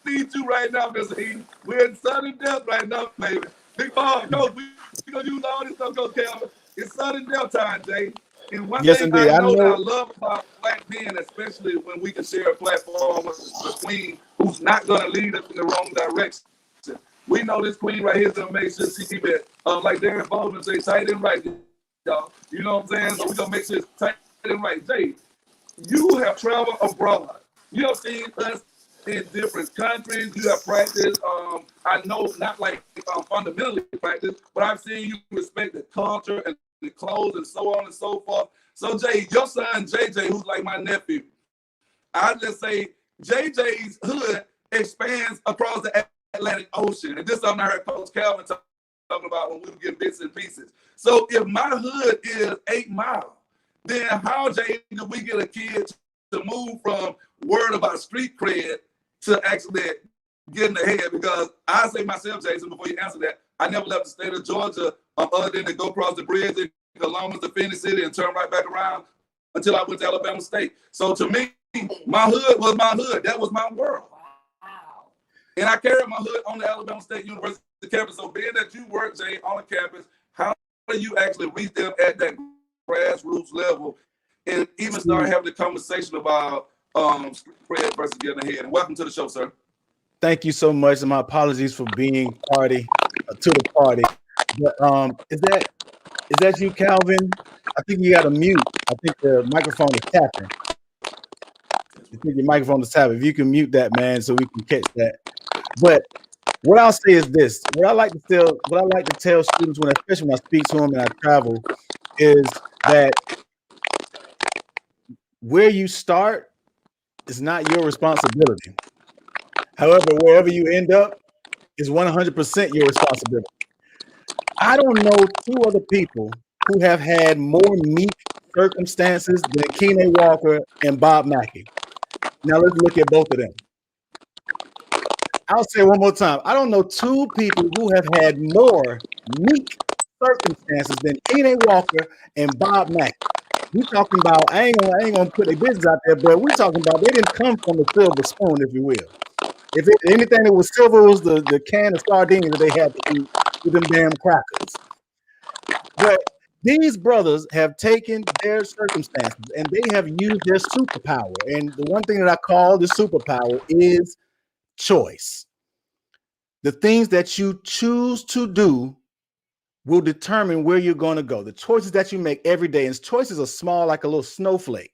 need you right now, Mr. E. We're in sudden death right now, baby. Big Bob, Coach, we're going to use all this stuff, Coach Calvin. It's sudden death time, Jay. And one thing indeed. I know that I love about black men, especially when we can share a platform with a queen who's not going to lead us in the wrong direction. We know this queen right here is going to make sure she keep it, like Darren Baldwin say, tight and right, y'all. You know what I'm saying? So we're going to make sure it's tight and right. Jay, you have traveled abroad. You have seen us in different countries. You have practiced. I know not like fundamentally practice, but I've seen you respect the culture and the clothes and so on and so forth. So Jay, your son JJ, who's like my nephew, I just say JJ's hood expands across the Atlantic Ocean, and this is something I heard Coach Calvin talking about when we were getting bits and pieces. So if my hood is 8 Mile, then how, Jay, do we get a kid to move from word about street cred to actually getting ahead? Because I say myself, Jason, before you answer that, I never left the state of Georgia other than to go across the bridge in Columbus to Phoenix City and turn right back around until I went to Alabama State. So to me, my hood was my hood. That was my world. Wow. And I carried my hood on the Alabama State University campus. So being that you work, Jay, on the campus, how do you actually reach them at that grassroots level and even start having the conversation about street cred versus getting ahead? And welcome to the show, sir. Thank you so much, and my apologies for being party to the party. But is that you, Calvin? I think you got to mute. I think the microphone is tapping. I think your microphone is tapping. If you can mute that, man, so we can catch that. But what I'll say is this: what I like to tell students especially when I speak to them and I travel, is that where you start is not your responsibility. However, wherever you end up is 100% your responsibility. I don't know two other people who have had more meek circumstances than Keenan Walker and Bob Mackey. Now let's look at both of them. I'll say it one more time. I don't know two people who have had more meek circumstances than Keenan Walker and Bob Mackey. We talking about, I ain't gonna put their business out there, but we talking about they didn't come from the silver spoon, if you will. If anything that was silver was the can of sardines that they had to eat with them damn crackers. But these brothers have taken their circumstances and they have used their superpower. And the one thing that I call the superpower is choice. The things that you choose to do will determine where you're going to go. The choices that you make every day, and choices are small like a little snowflake.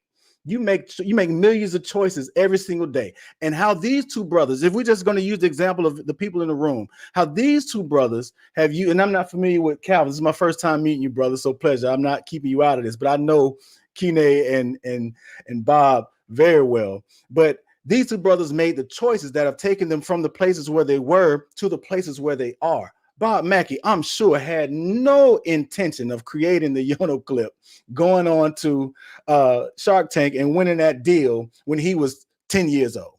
You make millions of choices every single day. And how these two brothers, if we're just going to use the example of the people in the room, how these two brothers have you, and I'm not familiar with Calvin. This is my first time meeting you, brother. So pleasure. I'm not keeping you out of this, but I know Keenan and Bob very well. But these two brothers made the choices that have taken them from the places where they were to the places where they are. Bob Mackey, I'm sure, had no intention of creating the Yono clip, going on to Shark Tank and winning that deal when he was 10 years old.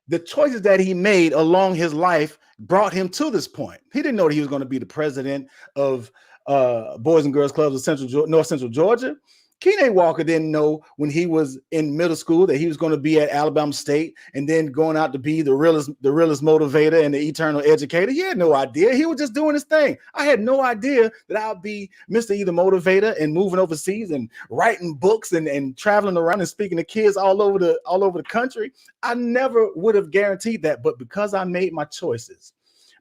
The choices that he made along his life brought him to this point. He didn't know that he was going to be the president of Boys and Girls Clubs of North Central Georgia. Keenan Walker didn't know when he was in middle school that he was going to be at Alabama State and then going out to be the realest motivator and the eternal educator. He had no idea. He was just doing his thing. I had no idea that I'll be Mr. Either Motivator and moving overseas and writing books and traveling around and speaking to kids all over the country. I never would have guaranteed that, but because I made my choices,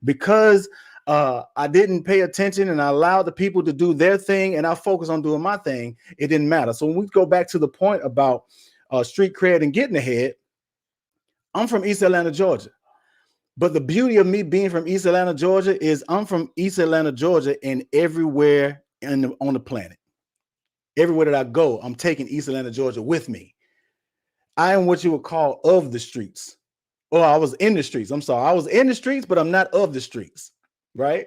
because I didn't pay attention and I allowed the people to do their thing and I focused on doing my thing, it didn't matter. So when we go back to the point about street cred and getting ahead, I'm from East Atlanta, Georgia. But the beauty of me being from East Atlanta, Georgia is I'm from East Atlanta, Georgia, and everywhere on the planet. Everywhere that I go, I'm taking East Atlanta, Georgia with me. I am what you would call of the streets. Well, I was in the streets. I'm sorry. I was in the streets, but I'm not of the streets. Right?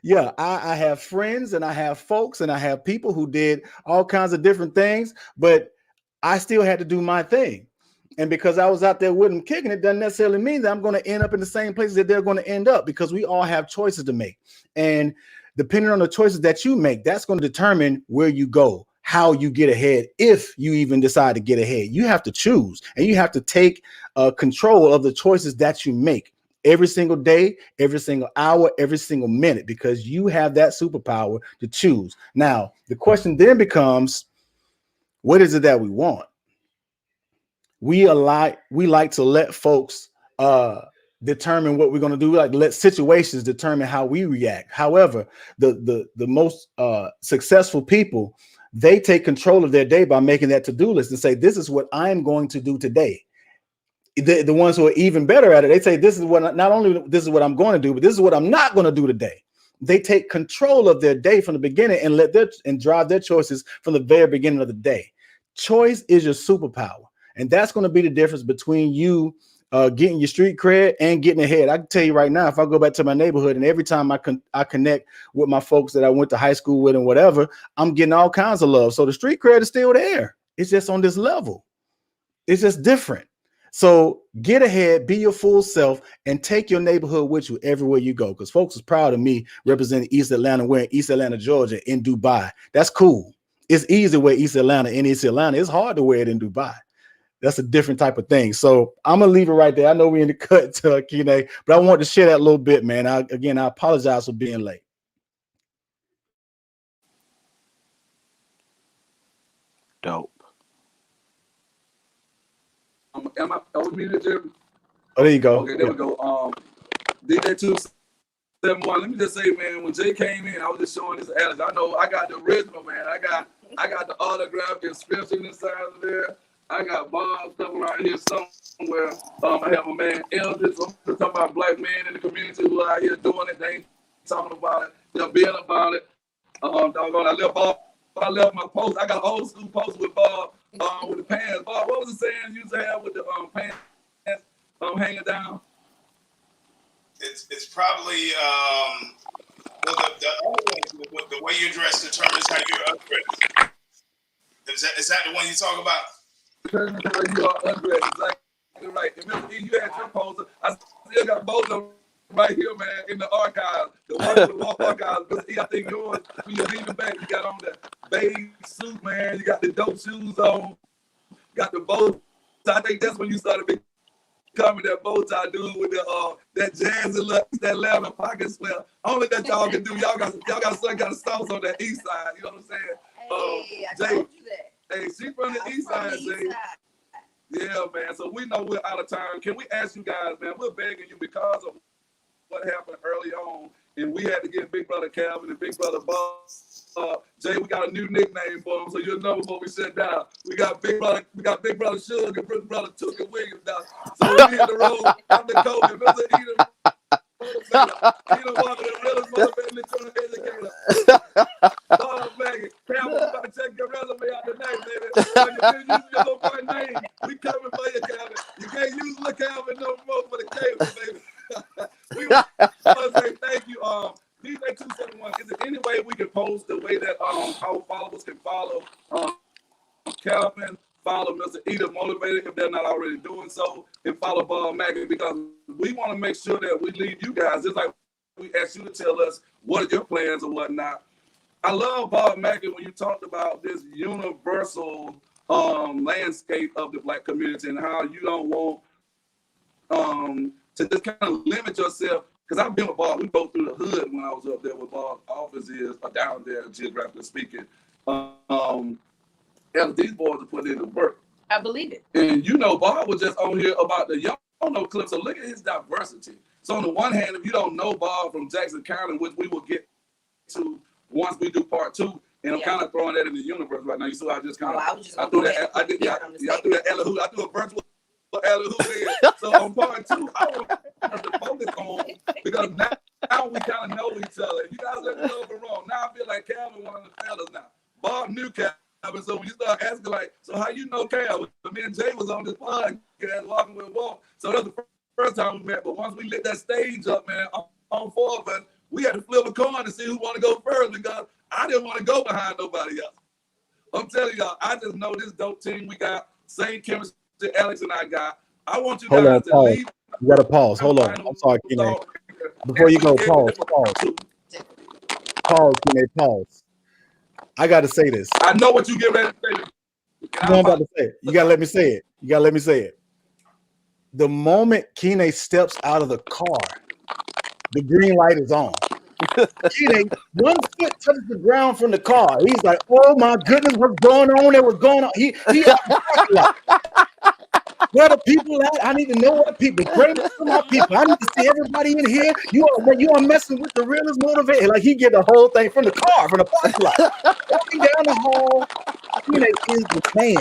Yeah, I have friends and I have folks and I have people who did all kinds of different things, but I still had to do my thing. And because I was out there with them kicking, it doesn't necessarily mean that I'm going to end up in the same places that they're going to end up, because we all have choices to make. And depending on the choices that you make, that's going to determine where you go, how you get ahead, if you even decide to get ahead. You have to choose and you have to take control of the choices that you make. Every single day, every single hour, every single minute, because you have that superpower to choose. Now, the question then becomes, what is it that we want? We like to let folks determine what we're going to do. Like let situations determine how we react. However, the most successful people, they take control of their day by making that to-do list and say, this is what I'm going to do today. The ones who are even better at it, they say, this is what, not only this is what I'm going to do, but this is what I'm not going to do today. They take control of their day from the beginning and drive their choices from the very beginning of the day. Choice is your superpower. And that's going to be the difference between you getting your street cred and getting ahead. I can tell you right now, if I go back to my neighborhood and every time I connect with my folks that I went to high school with and whatever, I'm getting all kinds of love. So the street cred is still there. It's just on this level. It's just different. So get ahead, be your full self, and take your neighborhood with you everywhere you go. Because folks is proud of me representing East Atlanta. We're in East Atlanta, Georgia, in Dubai. That's cool. It's easy to wear East Atlanta in East Atlanta. It's hard to wear it in Dubai. That's a different type of thing. So I'm gonna leave it right there. I know we're in the cut, Kine, but I want to share that a little bit, man. I apologize for being late. Dope. Am I muted, Jeremy? Oh, there you go. Okay, there we go. DJ 271. Let me just say, man, when Jay came in, I was just showing this Alex. I know I got the original, man. I got the autograph inscription inside of there. I got Bob stuff around here somewhere. I have a man, Eldredge, talking about black men in the community who are out here doing it. They ain't talking about it. They're being about it. I left my post. I got an old school post with Bob with the pants. Bob, what was the saying you used to have with the pants hanging down? It's probably the way you dress determines how you're undressed. Is that the one you talk about? Determines how you are undressed. Exactly right. Remember, you had your poster. I still got both of them right here, man, in the archive. The one with the Walk archive. But I think yours, when you're leaving back, you got on the beige suit, man. You got the dope shoes on. Got the bow. So I think that's when you started becoming that bow tie dude with the that jazzy look, that leather pocket sweat. Only that y'all can do. Y'all got some kind of sauce on that east side. You know what I'm saying? Hey, I Jay, told you that. Hey, she from the east side, Jay. Yeah, man. So we know we're out of time. Can we ask you guys, man? We're begging you because of what happened early on, and we had to get Big Brother Calvin and Big Brother Bob. Jay, we got a new nickname for him, so you'll know before we sit down. We got Big Brother Sugar and Big Brother Tookie Williams now. So we hit the road after COVID. Mr. Edom Walker, the realest motivated internal educator. Bob Mackey, Calvin, about to check your resume out tonight, baby. So you can use your little boy name. We coming for you, Calvin. You can't use little Calvin no more for the cable, baby. We want to say thank you. DJ 271. Is there any way we can post the way that our followers can follow Calvin, follow Mr. Edom Motivated if they're not already doing so, and follow Bob Mackey, because we want to make sure that we leave you guys just like we asked you to tell us what are your plans and whatnot. I love Bob Mackey when you talked about this universal landscape of the black community and how you don't want to just kind of limit yourself. Because I've been with Bob, we go through the hood when I was up there with Bob's office is, or down there, geographically speaking. These boys are putting in the work. I believe it. And you know, Bob was just on here about the y'all don't know clip. So look at his diversity. So on the one hand, if you don't know Bob from Jackson County, which we will get to once we do part 2, and I'm kind of throwing that in the universe right now. You saw I just kind of I threw that alley-hoop. I threw a virtual alley-hoop in. So on part 2, I want to focus on, because now we kind of know each other. You guys let me know if I'm wrong. Now I feel like Calvin one of the fellas now. Bob knew Calvin. So when you start asking, like, so how you know Calvin? Me and Jay was on this podcast, Walking with Walk. So that was the first time we met. But once we lit that stage up, man, on 4 of us, we had to flip a coin to see who want to go first, because I didn't want to go behind nobody else. I'm telling y'all, I just know this dope team we got, same chemistry Alex and I got. I want you guys to leave. You got to pause. Hold on. I'm sorry, Kine. Before you go, pause. Pause. I got to say this. I know what you get ready to say. You know I'm about to say it. You got to let me say it. The moment Kine steps out of the car, the green light is on. Kine, one foot touches the ground from the car. He's like, "Oh my goodness, what's going on there? What's going on?" He Where the people at? I need to know what people. Pray for my people. I need to see everybody in here. You are messing with the realest motivator. Like he get the whole thing from the car, from the parking lot, walking down the hall. Kine is the man.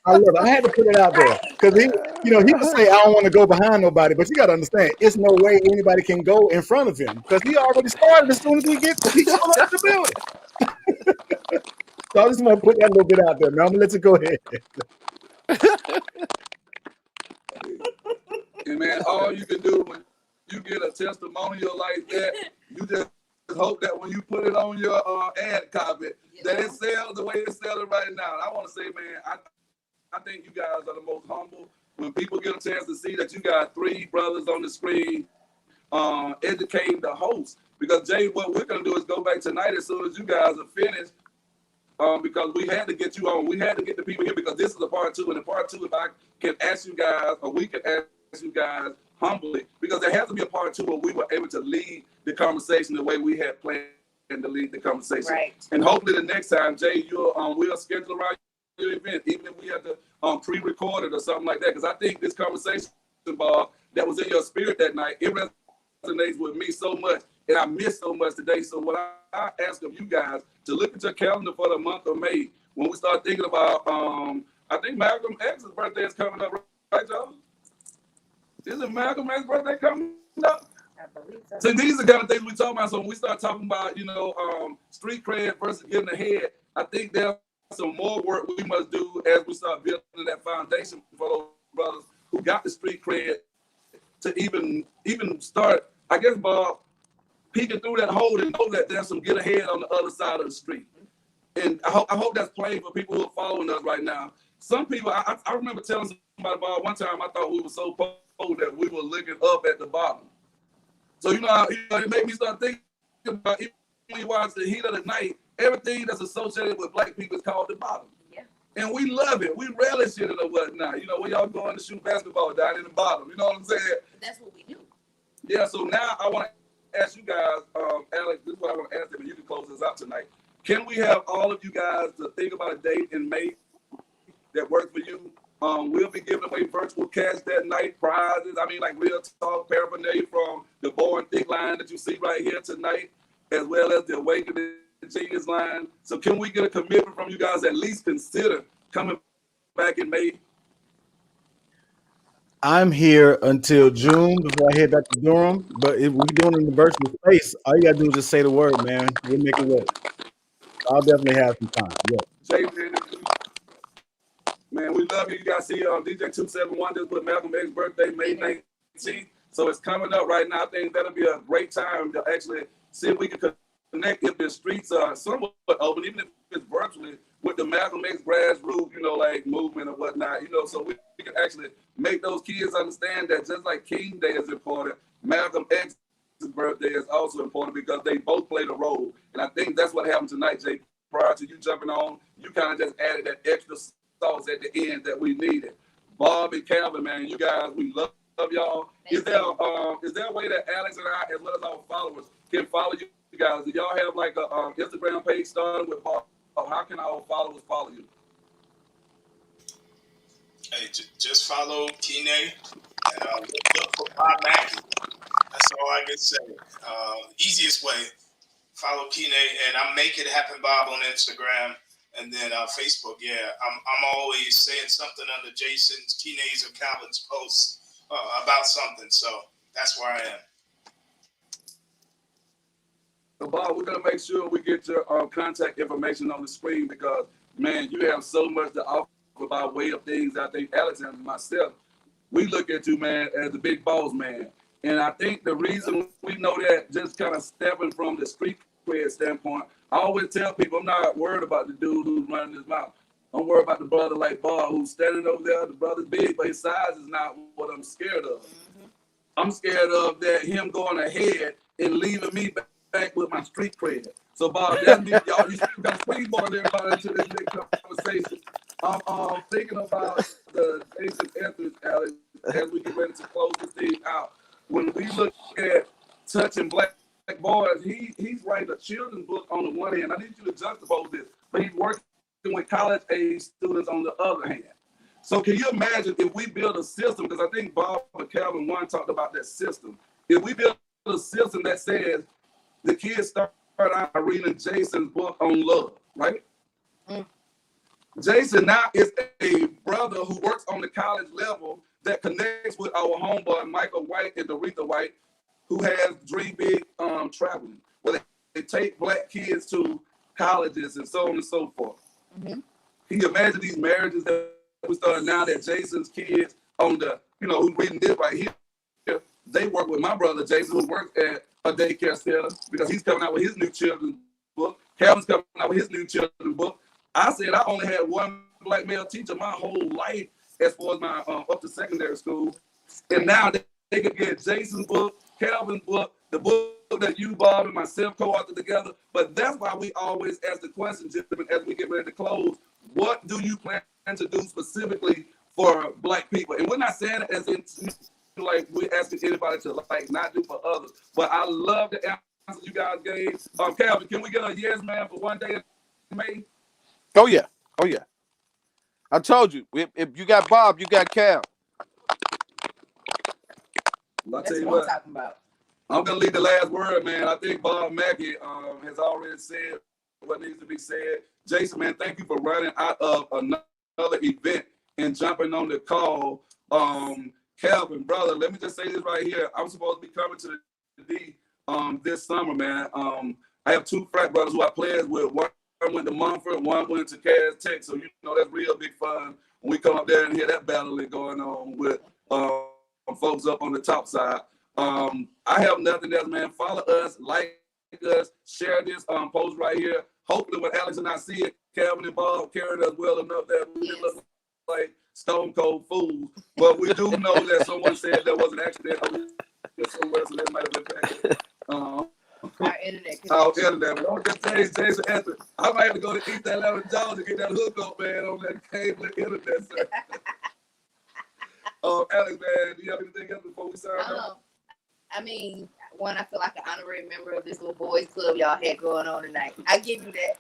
I love it. I had to put it out there because he would say, "I don't want to go behind nobody," but you got to understand, it's no way anybody can go in front of him because he already started as soon as he comes up the building. So I just want to put that little bit out there, man. I'm gonna let you go ahead. And man, all you can do when you get a testimonial like that, you just hope that when you put it on your ad copy, that it sells the way it's selling right now. And I want to say, man, I think you guys are the most humble. When people get a chance to see that you got three brothers on the screen educating the host. Because, Jay, what we're going to do is go back tonight as soon as you guys are finished because we had to get you on. We had to get the people here because this is a part two. And in part two, if I can ask you guys, or we can ask you guys humbly, because there has to be a part two where we were able to lead the conversation the way we had planned to lead the conversation. Right. And hopefully the next time, Jay, we'll schedule around your event, even if we have to pre-record it or something like that. Because I think this conversation, Bob, that was in your spirit that night, it resonates with me so much, and I miss so much today. So what I ask of you guys to look at your calendar for the month of May when we start thinking about, I think Malcolm X's birthday is coming up, right, y'all? Isn't Malcolm X's birthday coming up? I believe so. So these are the kind of things we talk about. So when we start talking about, street cred versus getting ahead, I think there's some more work we must do as we start building that foundation for those brothers who got the street cred to even start, I guess, Bob, peeking through that hole and know that there's some get ahead on the other side of the street. And I hope that's plain for people who are following us right now. Some people, I remember telling somebody, Bob, one time I thought we were so poor that we were looking up at the bottom. So, it made me start thinking about, even when you watch The Heat of the Night, everything that's associated with black people is called the bottom. Yeah. And we love it. We relish it or whatnot. When y'all going to shoot basketball down in the bottom. You know what I'm saying? That's what we do. Yeah, so now I want to ask you guys, Alex, this is what I want to ask them, and you can close this out tonight. Can we have all of you guys to think about a date in May that works for you? We'll be giving away virtual cash that night, prizes. I mean, like real talk paraphernalia from the Born Thick line that you see right here tonight, as well as the Awakening Genius line. So can we get a commitment from you guys at least consider coming back in May? I'm here until June before I head back to Durham. But if we're doing it in the virtual space, all you gotta do is just say the word, man. We'll make it work. I'll definitely have some time. Yeah. Jay, man, we love you. You guys see DJ 271 just put Malcolm X's birthday May 19th. So it's coming up right now. I think that'll be a great time to actually see if we can connect if the streets are somewhat open, even if it's virtually, with the Malcolm X grassroots, movement or whatnot, so we can actually make those kids understand that just like King Day is important, Malcolm X's birthday is also important because they both played a role. And I think that's what happened tonight, Jay. Prior to you jumping on, you kind of just added that extra sauce at the end that we needed. Bob and Calvin, man, you guys, we love y'all. Is there a way that Alex and I, as well as our followers, can follow you guys? Do y'all have like a Instagram page started with Bob? How can our followers follow you? Hey, just follow Kine and look for Bob Mackey. That's all I can say. Easiest way, follow Kine, and I'm Make It Happen Bob on Instagram. And then Facebook, yeah, I'm always saying something under Jason's, Kine's, or Calvin's posts about something. So that's where I am. So Bob, we're gonna make sure we get your contact information on the screen because, man, you have so much to offer by way of things. I think Alex and myself, we look at you, man, as the big boss man. And I think the reason we know that, just kind of stepping from the street cred standpoint, I always tell people I'm not worried about the dude who's running his mouth. I'm worried about the brother like Bob who's standing over there. The brother's big, but his size is not what I'm scared of. Mm-hmm. I'm scared of that him going ahead and leaving me back with my street cred. So Bob, that's me. Y'all, you got to springboard everybody into this big conversation. I'm thinking about the Jason Etheridge, Alex, as we get ready to close this thing out. When we look at touching black boys, he's writing a children's book on the one hand. I need you to juxtapose this, but he's working with college age students on the other hand. So can you imagine if we build a system, because I think Bob and Calvin one talked about that system. If we build a system that says the kids start out reading Jason's book on love, right? Mm. Jason now is a brother who works on the college level that connects with our homeboy Michael White and Doretha White, who has Dream Big traveling, where they take black kids to colleges and so on and so forth. Mm-hmm. Can you imagine these marriages that we started now that Jason's kids on the, who's reading this right here, they work with my brother Jason, who works at a daycare center, because he's coming out with his new children's book. Calvin's coming out with his new children's book. I said I only had one black male teacher my whole life as far as my up to secondary school. And now they could get Jason's book, Calvin's book, the book that you, Bob, and myself co-authored together. But that's why we always ask the question, gentlemen, as we get ready to close, what do you plan to do specifically for black people? And we're not saying it as in like we're asking anybody to like not do for others. But I love the answer you guys gave. Calvin, can we get a yes, man, for one day in May? Oh yeah. I told you, if you got Bob, you got Cal. I'll That's tell you what I'm what. talking about. I'm gonna leave the last word, man. I think Bob Mackey has already said what needs to be said. Jason, man, thank you for running out of another event and jumping on the call. Calvin, brother, let me just say this right here. I'm supposed to be coming to the D this summer, man. I have two frat brothers who I played with. One went to Mumford, one went to Cass Tech. So that's real big fun when we come up there and hear that battling going on with folks up on the top side. I have nothing else, man. Follow us, like us, share this post right here. Hopefully when Alex and I see it, Calvin and Bob carried us well enough that we didn't look like stone cold fools. But we do know that someone said there was an accident somewhere, so that might have been back. Our internet. Our internet. But don't just change Jason answer. I might have to go to East Atlanta Jones to get that hookup, man, on that cable internet. Sir. Alex, man, do you have anything else before we sign off? I mean, one, I feel like an honorary member of this little boys club y'all had going on tonight. I give you that.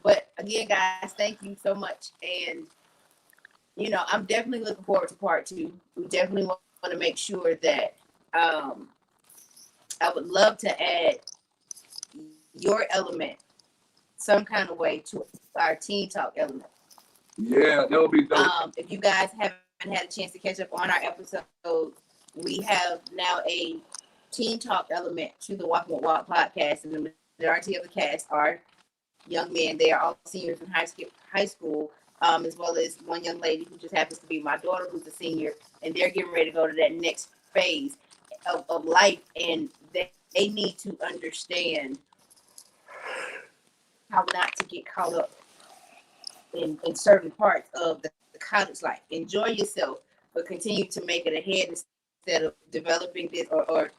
But again, guys, thank you so much. And, I'm definitely looking forward to part 2. We definitely want to make sure that I would love to add your element some kind of way to our Teen Talk element. Yeah, that would be dope. If you guys haven't had a chance to catch up on our episode, we have now a Teen Talk element to the Walking with Walk podcast, and the majority of the cast are young men. They are all seniors in high school, as well as one young lady who just happens to be my daughter, who's a senior, and they're getting ready to go to that next phase of life, and they need to understand how not to get caught up in certain parts of the college life. Enjoy yourself, but continue to make it ahead instead of developing this or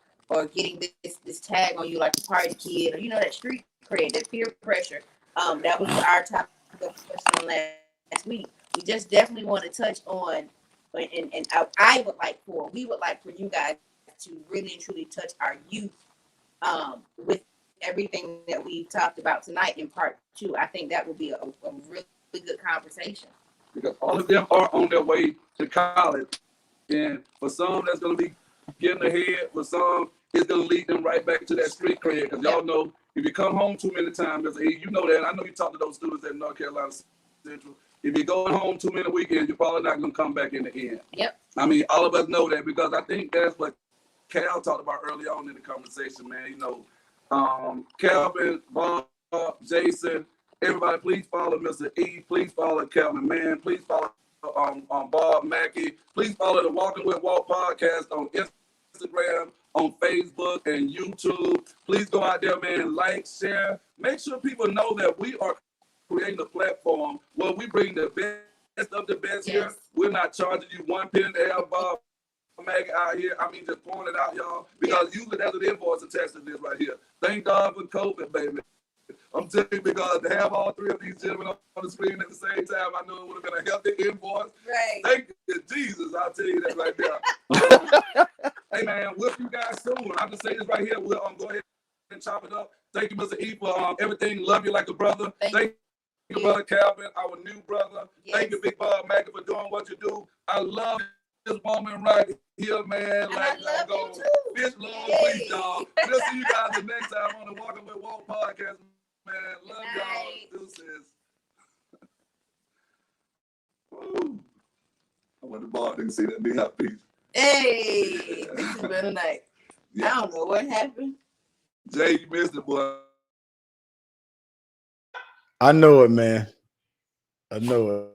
getting this tag on you like a party kid, or that street cred, that peer pressure. That was our topic of question last week. We just definitely want to touch on, and we would like for you guys to really and truly touch our youth with everything that we've talked about tonight in part 2. I think that would be a really good conversation. Because all of them are on their way to college. And for some, that's going to be getting ahead. For some, it's going to lead them right back to that street cred. Because y'all know, if you come home too many times, you know that. I know you talk to those students at North Carolina Central. If you're going home too many weekends, you're probably not going to come back in the end. Yep. I mean, all of us know that, because I think that's what Cal talked about early on in the conversation, man. Calvin, Bob, Jason, everybody, please follow Mr. E. Please follow Calvin Mann. Please follow Bob Mackey. Please follow the Walking with Walk podcast on Instagram, on Facebook, and YouTube. Please go out there, man, like, share. Make sure people know that we are creating a platform where we bring the best of the best here. We're not charging you one penny to have Bob Mackey out here. I mean, just pouring it out, y'all, because usually there's an invoice attached to this right here. Thank God for COVID, baby. I'm telling you, because to have all three of these gentlemen on the screen at the same time, I know it would have been a healthy invoice. Right. Thank you, Jesus. I'll tell you that right there. Hey, man, we'll see you guys soon. I'll just say this right here. We'll go ahead and chop it up. Thank you, Mr. E, for everything. Love you like a brother. Thank you, Brother Calvin, our new brother. Yes. Thank you, Big Bob Mackey, for doing what you do. I love this woman right here, man. And like, I love go you too. fish, Lord, Hey. please, y'all. We'll see you guys the next time on the Walking with Walt podcast, man. Love y'all. Deuces. Woo. I want the bar to see that big hot piece. Hey, this has been a night. Yeah. I don't know what happened. Jay, you missed it, boy. I know it, man. I know it.